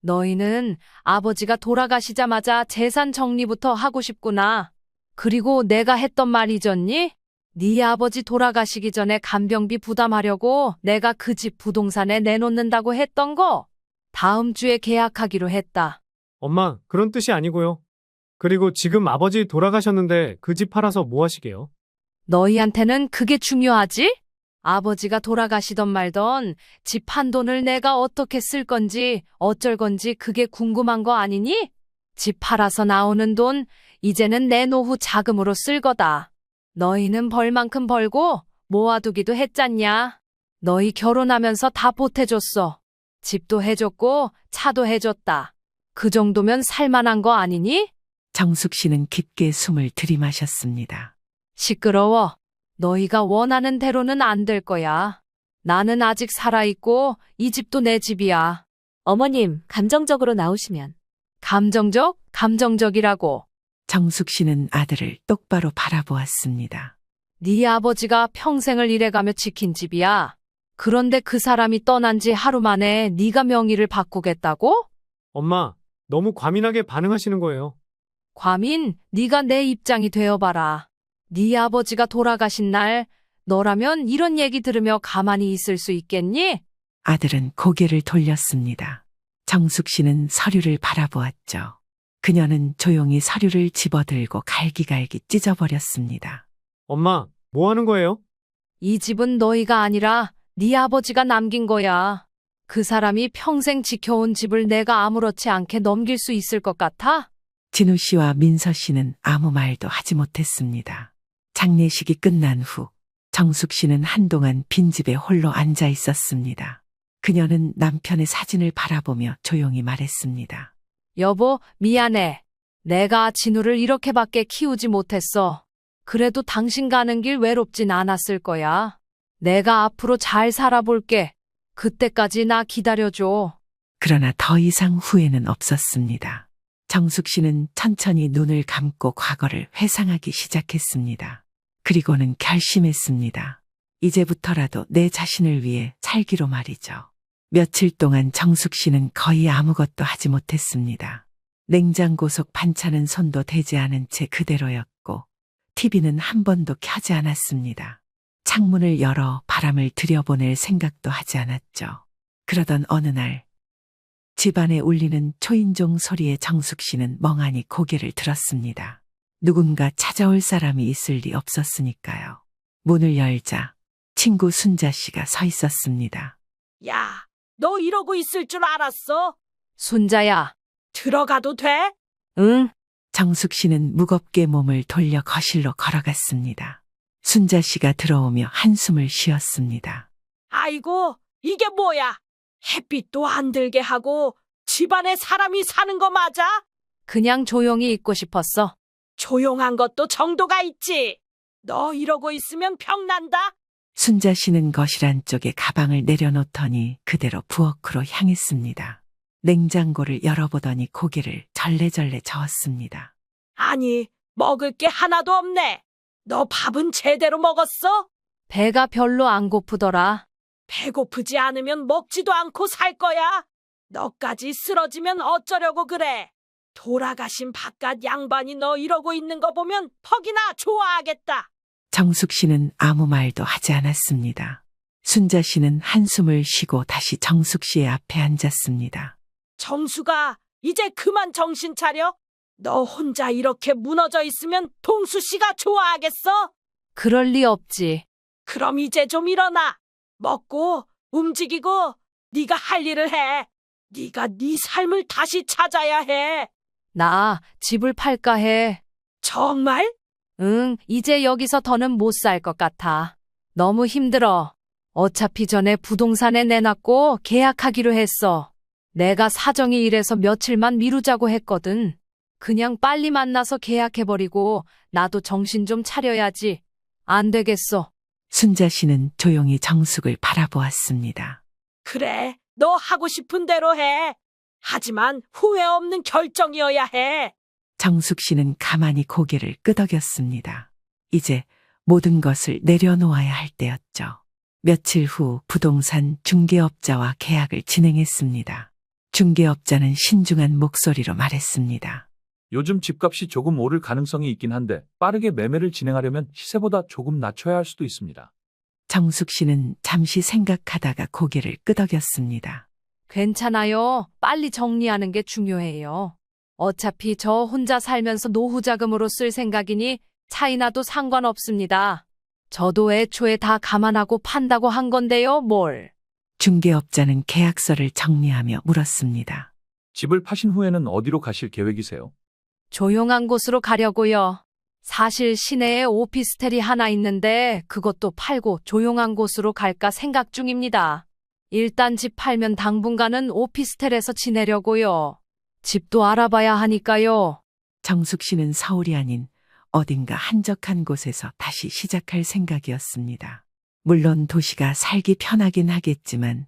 너희는 아버지가 돌아가시자마자 재산 정리부터 하고 싶구나. 그리고 내가 했던 말 잊었니? 네 아버지 돌아가시기 전에 간병비 부담하려고 내가 그 집 부동산에 내놓는다고 했던 거 다음 주에 계약하기로 했다. 엄마, 그런 뜻이 아니고요. 그리고 지금 아버지 돌아가셨는데 그 집 팔아서 뭐 하시게요? 너희한테는 그게 중요하지? 아버지가 돌아가시던 말던 집 한 돈을 내가 어떻게 쓸 건지 어쩔 건지 그게 궁금한 거 아니니? 집 팔아서 나오는 돈 이제는 내 노후 자금으로 쓸 거다. 너희는 벌 만큼 벌고 모아두기도 했잖냐. 너희 결혼하면서 다 보태줬어. 집도 해줬고 차도 해줬다. 그 정도면 살만한 거 아니니? 정숙 씨는 깊게 숨을 들이마셨습니다. 시끄러워. 너희가 원하는 대로는 안 될 거야. 나는 아직 살아있고 이 집도 내 집이야. 어머님, 감정적으로 나오시면. 감정적이라고. 정숙 씨는 아들을 똑바로 바라보았습니다. 네 아버지가 평생을 일해가며 지킨 집이야. 그런데 그 사람이 떠난 지 하루 만에 네가 명의를 바꾸겠다고? 엄마, 너무 과민하게 반응하시는 거예요. 과민, 네가 내 입장이 되어봐라. 네 아버지가 돌아가신 날 너라면 이런 얘기 들으며 가만히 있을 수 있겠니? 아들은 고개를 돌렸습니다. 정숙 씨는 서류를 바라보았죠. 그녀는 조용히 서류를 집어들고 갈기갈기 찢어버렸습니다. 엄마, 뭐 하는 거예요? 이 집은 너희가 아니라 네 아버지가 남긴 거야. 그 사람이 평생 지켜온 집을 내가 아무렇지 않게 넘길 수 있을 것 같아? 진우 씨와 민서 씨는 아무 말도 하지 못했습니다. 장례식이 끝난 후 정숙 씨는 한동안 빈집에 홀로 앉아 있었습니다. 그녀는 남편의 사진을 바라보며 조용히 말했습니다. 여보, 미안해. 내가 진우를 이렇게밖에 키우지 못했어. 그래도 당신 가는 길 외롭진 않았을 거야. 내가 앞으로 잘 살아볼게. 그때까지 나 기다려줘. 그러나 더 이상 후회는 없었습니다. 정숙 씨는 천천히 눈을 감고 과거를 회상하기 시작했습니다. 그리고는 결심했습니다. 이제부터라도 내 자신을 위해 살기로 말이죠. 며칠 동안 정숙 씨는 거의 아무것도 하지 못했습니다. 냉장고 속 반찬은 손도 대지 않은 채 그대로였고, TV는 한 번도 켜지 않았습니다. 창문을 열어 바람을 들여보낼 생각도 하지 않았죠. 그러던 어느 날, 집안에 울리는 초인종 소리에 정숙 씨는 멍하니 고개를 들었습니다. 누군가 찾아올 사람이 있을 리 없었으니까요. 문을 열자 친구 순자 씨가 서 있었습니다. 야, 너 이러고 있을 줄 알았어? 순자야. 들어가도 돼? 응. 정숙 씨는 무겁게 몸을 돌려 거실로 걸어갔습니다. 순자 씨가 들어오며 한숨을 쉬었습니다. 아이고, 이게 뭐야? 햇빛도 안 들게 하고 집안에 사람이 사는 거 맞아? 그냥 조용히 있고 싶었어. 조용한 것도 정도가 있지. 너 이러고 있으면 병난다. 순자 씨는 거실 안쪽에 가방을 내려놓더니 그대로 부엌으로 향했습니다. 냉장고를 열어보더니 고개를 절레절레 저었습니다. 아니, 먹을 게 하나도 없네. 너 밥은 제대로 먹었어? 배가 별로 안 고프더라. 배고프지 않으면 먹지도 않고 살 거야. 너까지 쓰러지면 어쩌려고 그래. 돌아가신 바깥 양반이 너 이러고 있는 거 보면 퍽이나 좋아하겠다. 정숙 씨는 아무 말도 하지 않았습니다. 순자 씨는 한숨을 쉬고 다시 정숙 씨의 앞에 앉았습니다. 정수가 이제 그만 정신 차려. 너 혼자 이렇게 무너져 있으면 동수 씨가 좋아하겠어? 그럴 리 없지. 그럼 이제 좀 일어나. 먹고 움직이고 네가 할 일을 해. 네가 네 삶을 다시 찾아야 해. 나 집을 팔까 해. 정말? 응, 이제 여기서 더는 못 살 것 같아. 너무 힘들어. 어차피 전에 부동산에 내놨고 계약하기로 했어. 내가 사정이 이래서 며칠만 미루자고 했거든. 그냥 빨리 만나서 계약해버리고 나도 정신 좀 차려야지. 안 되겠어. 순자 씨는 조용히 정숙을 바라보았습니다. 그래, 너 하고 싶은 대로 해. 하지만 후회 없는 결정이어야 해. 정숙 씨는 가만히 고개를 끄덕였습니다. 이제 모든 것을 내려놓아야 할 때였죠. 며칠 후 부동산 중개업자와 계약을 진행했습니다. 중개업자는 신중한 목소리로 말했습니다. 요즘 집값이 조금 오를 가능성이 있긴 한데 빠르게 매매를 진행하려면 시세보다 조금 낮춰야 할 수도 있습니다. 정숙 씨는 잠시 생각하다가 고개를 끄덕였습니다. 괜찮아요. 빨리 정리하는 게 중요해요. 어차피 저 혼자 살면서 노후 자금으로 쓸 생각이니 차이나도 상관없습니다. 저도 애초에 다 감안하고 판다고 한 건데요, 뭘. 중개업자는 계약서를 정리하며 물었습니다. 집을 파신 후에는 어디로 가실 계획이세요? 조용한 곳으로 가려고요. 사실 시내에 오피스텔이 하나 있는데 그것도 팔고 조용한 곳으로 갈까 생각 중입니다. 일단 집 팔면 당분간은 오피스텔에서 지내려고요. 집도 알아봐야 하니까요. 정숙 씨는 서울이 아닌 어딘가 한적한 곳에서 다시 시작할 생각이었습니다. 물론 도시가 살기 편하긴 하겠지만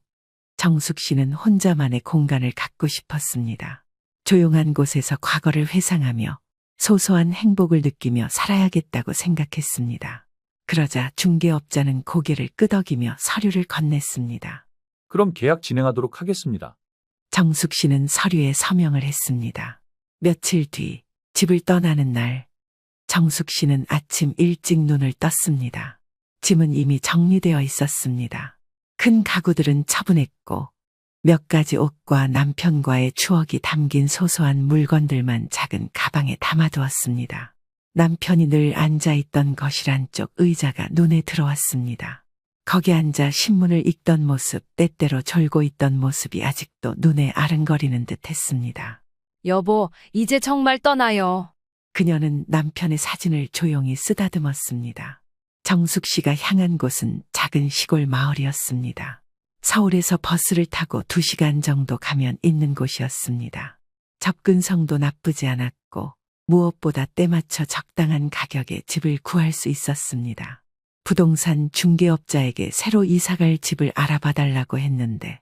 정숙 씨는 혼자만의 공간을 갖고 싶었습니다. 조용한 곳에서 과거를 회상하며 소소한 행복을 느끼며 살아야겠다고 생각했습니다. 그러자 중개업자는 고개를 끄덕이며 서류를 건넸습니다. 그럼 계약 진행하도록 하겠습니다. 정숙 씨는 서류에 서명을 했습니다. 며칠 뒤 집을 떠나는 날 정숙 씨는 아침 일찍 눈을 떴습니다. 짐은 이미 정리되어 있었습니다. 큰 가구들은 처분했고 몇 가지 옷과 남편과의 추억이 담긴 소소한 물건들만 작은 가방에 담아두었습니다. 남편이 늘 앉아있던 거실 안쪽 의자가 눈에 들어왔습니다. 거기 앉아 신문을 읽던 모습, 때때로 졸고 있던 모습이 아직도 눈에 아른거리는 듯 했습니다. 여보, 이제 정말 떠나요. 그녀는 남편의 사진을 조용히 쓰다듬었습니다. 정숙 씨가 향한 곳은 작은 시골 마을이었습니다. 서울에서 버스를 타고 2시간 정도 가면 있는 곳이었습니다. 접근성도 나쁘지 않았고 무엇보다 때맞춰 적당한 가격에 집을 구할 수 있었습니다. 부동산 중개업자에게 새로 이사갈 집을 알아봐달라고 했는데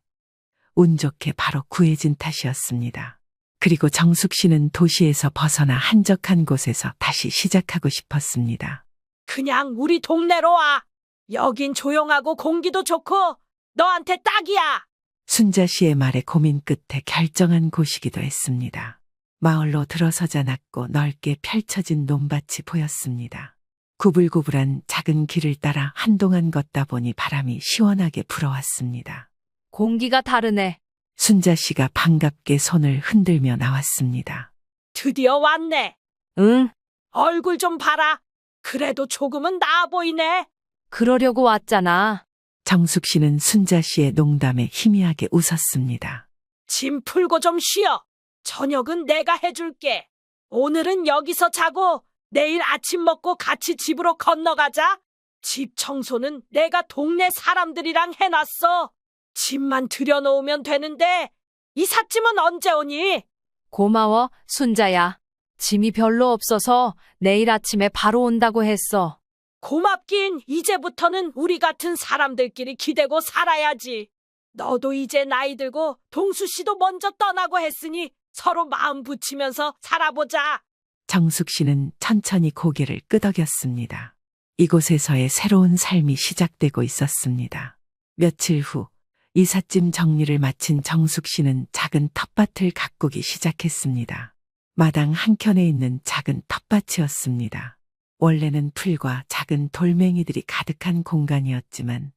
운 좋게 바로 구해진 탓이었습니다. 그리고 정숙 씨는 도시에서 벗어나 한적한 곳에서 다시 시작하고 싶었습니다. 그냥 우리 동네로 와. 여긴 조용하고 공기도 좋고 너한테 딱이야. 순자 씨의 말에 고민 끝에 결정한 곳이기도 했습니다. 마을로 들어서자 낮고 넓게 펼쳐진 논밭이 보였습니다. 구불구불한 작은 길을 따라 한동안 걷다 보니 바람이 시원하게 불어왔습니다. 공기가 다르네. 순자 씨가 반갑게 손을 흔들며 나왔습니다. 드디어 왔네. 응, 얼굴 좀 봐라. 그래도 조금은 나아 보이네. 그러려고 왔잖아. 정숙 씨는 순자 씨의 농담에 희미하게 웃었습니다. 짐 풀고 좀 쉬어. 저녁은 내가 해줄게. 오늘은 여기서 자고 내일 아침 먹고 같이 집으로 건너가자. 집 청소는 내가 동네 사람들이랑 해놨어. 짐만 들여놓으면 되는데 이삿짐은 언제 오니? 고마워, 순자야. 짐이 별로 없어서 내일 아침에 바로 온다고 했어. 고맙긴. 이제부터는 우리 같은 사람들끼리 기대고 살아야지. 너도 이제 나이 들고 동수 씨도 먼저 떠나고 했으니 서로 마음 붙이면서 살아보자. 정숙 씨는 천천히 고개를 끄덕였습니다. 이곳에서의 새로운 삶이 시작되고 있었습니다. 며칠 후 이삿짐 정리를 마친 정숙 씨는 작은 텃밭을 가꾸기 시작했습니다. 마당 한켠에 있는 작은 텃밭이었습니다. 원래는 풀과 작은 돌멩이들이 가득한 공간이었지만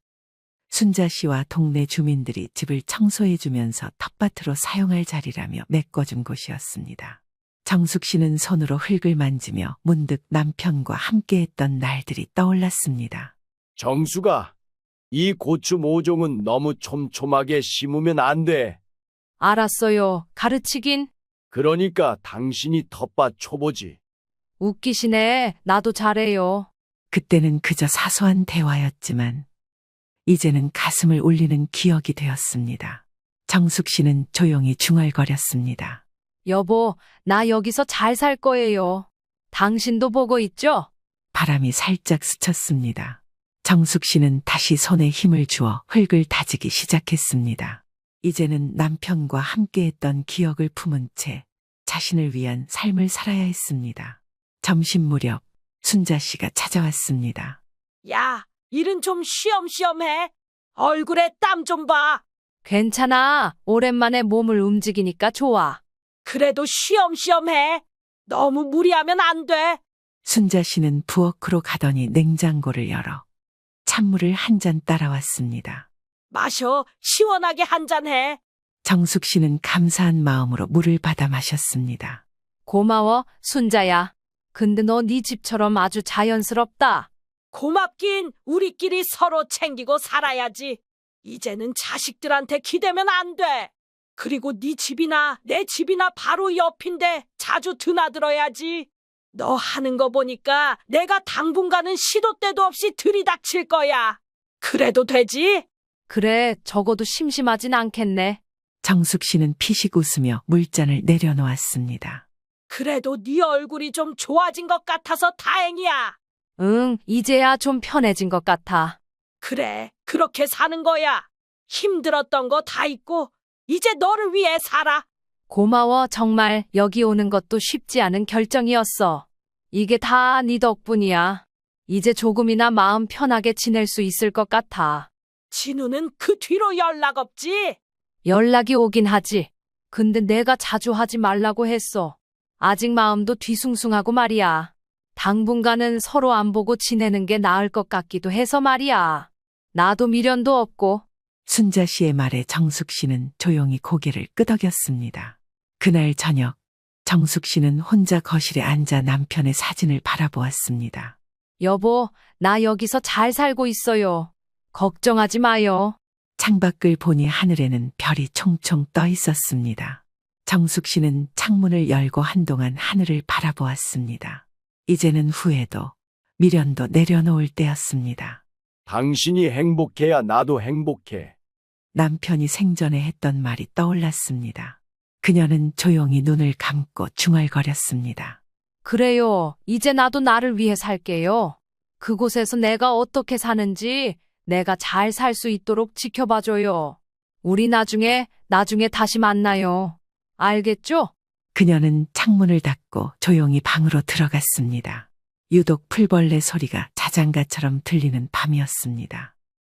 순자 씨와 동네 주민들이 집을 청소해주면서 텃밭으로 사용할 자리라며 메꿔준 곳이었습니다. 정숙 씨는 손으로 흙을 만지며 문득 남편과 함께했던 날들이 떠올랐습니다. 정수가, 이 고추 모종은 너무 촘촘하게 심으면 안 돼. 알았어요. 가르치긴. 그러니까 당신이 텃밭 초보지. 웃기시네. 나도 잘해요. 그때는 그저 사소한 대화였지만 이제는 가슴을 울리는 기억이 되었습니다. 정숙 씨는 조용히 중얼거렸습니다. 여보, 나 여기서 잘 살 거예요. 당신도 보고 있죠? 바람이 살짝 스쳤습니다. 정숙 씨는 다시 손에 힘을 주어 흙을 다지기 시작했습니다. 이제는 남편과 함께했던 기억을 품은 채 자신을 위한 삶을 살아야 했습니다. 점심 무렵 순자 씨가 찾아왔습니다. 야, 일은 좀 쉬엄쉬엄 해. 얼굴에 땀 좀 봐. 괜찮아. 오랜만에 몸을 움직이니까 좋아. 그래도 쉬엄쉬엄 해. 너무 무리하면 안 돼. 순자 씨는 부엌으로 가더니 냉장고를 열어 찬물을 한 잔 따라왔습니다. 마셔. 시원하게 한 잔 해. 정숙 씨는 감사한 마음으로 물을 받아 마셨습니다. 고마워, 순자야. 근데 너 네 집처럼 아주 자연스럽다. 고맙긴. 우리끼리 서로 챙기고 살아야지. 이제는 자식들한테 기대면 안 돼. 그리고 네 집이나 내 집이나 바로 옆인데 자주 드나들어야지. 너 하는 거 보니까 내가 당분간은 시도 때도 없이 들이닥칠 거야. 그래도 되지? 그래, 적어도 심심하진 않겠네. 정숙 씨는 피식 웃으며 물잔을 내려놓았습니다. 그래도 네 얼굴이 좀 좋아진 것 같아서 다행이야. 응, 이제야 좀 편해진 것 같아. 그래, 그렇게 사는 거야. 힘들었던 거 다 잊고 이제 너를 위해 살아. 고마워, 정말. 여기 오는 것도 쉽지 않은 결정이었어. 이게 다 네 덕분이야. 이제 조금이나 마음 편하게 지낼 수 있을 것 같아. 진우는 그 뒤로 연락 없지? 연락이 오긴 하지. 근데 내가 자주 하지 말라고 했어. 아직 마음도 뒤숭숭하고 말이야. 당분간은 서로 안 보고 지내는 게 나을 것 같기도 해서 말이야. 나도 미련도 없고. 순자 씨의 말에 정숙 씨는 조용히 고개를 끄덕였습니다. 그날 저녁 정숙 씨는 혼자 거실에 앉아 남편의 사진을 바라보았습니다. 여보, 나 여기서 잘 살고 있어요. 걱정하지 마요. 창밖을 보니 하늘에는 별이 총총 떠 있었습니다. 정숙 씨는 창문을 열고 한동안 하늘을 바라보았습니다. 이제는 후회도 미련도 내려놓을 때였습니다. 당신이 행복해야 나도 행복해. 남편이 생전에 했던 말이 떠올랐습니다. 그녀는 조용히 눈을 감고 중얼거렸습니다. 그래요. 이제 나도 나를 위해 살게요. 그곳에서 내가 어떻게 사는지 내가 잘 살 수 있도록 지켜봐줘요. 우리 나중에 다시 만나요. 알겠죠? 그녀는 창문을 닫고 조용히 방으로 들어갔습니다. 유독 풀벌레 소리가 자장가처럼 들리는 밤이었습니다.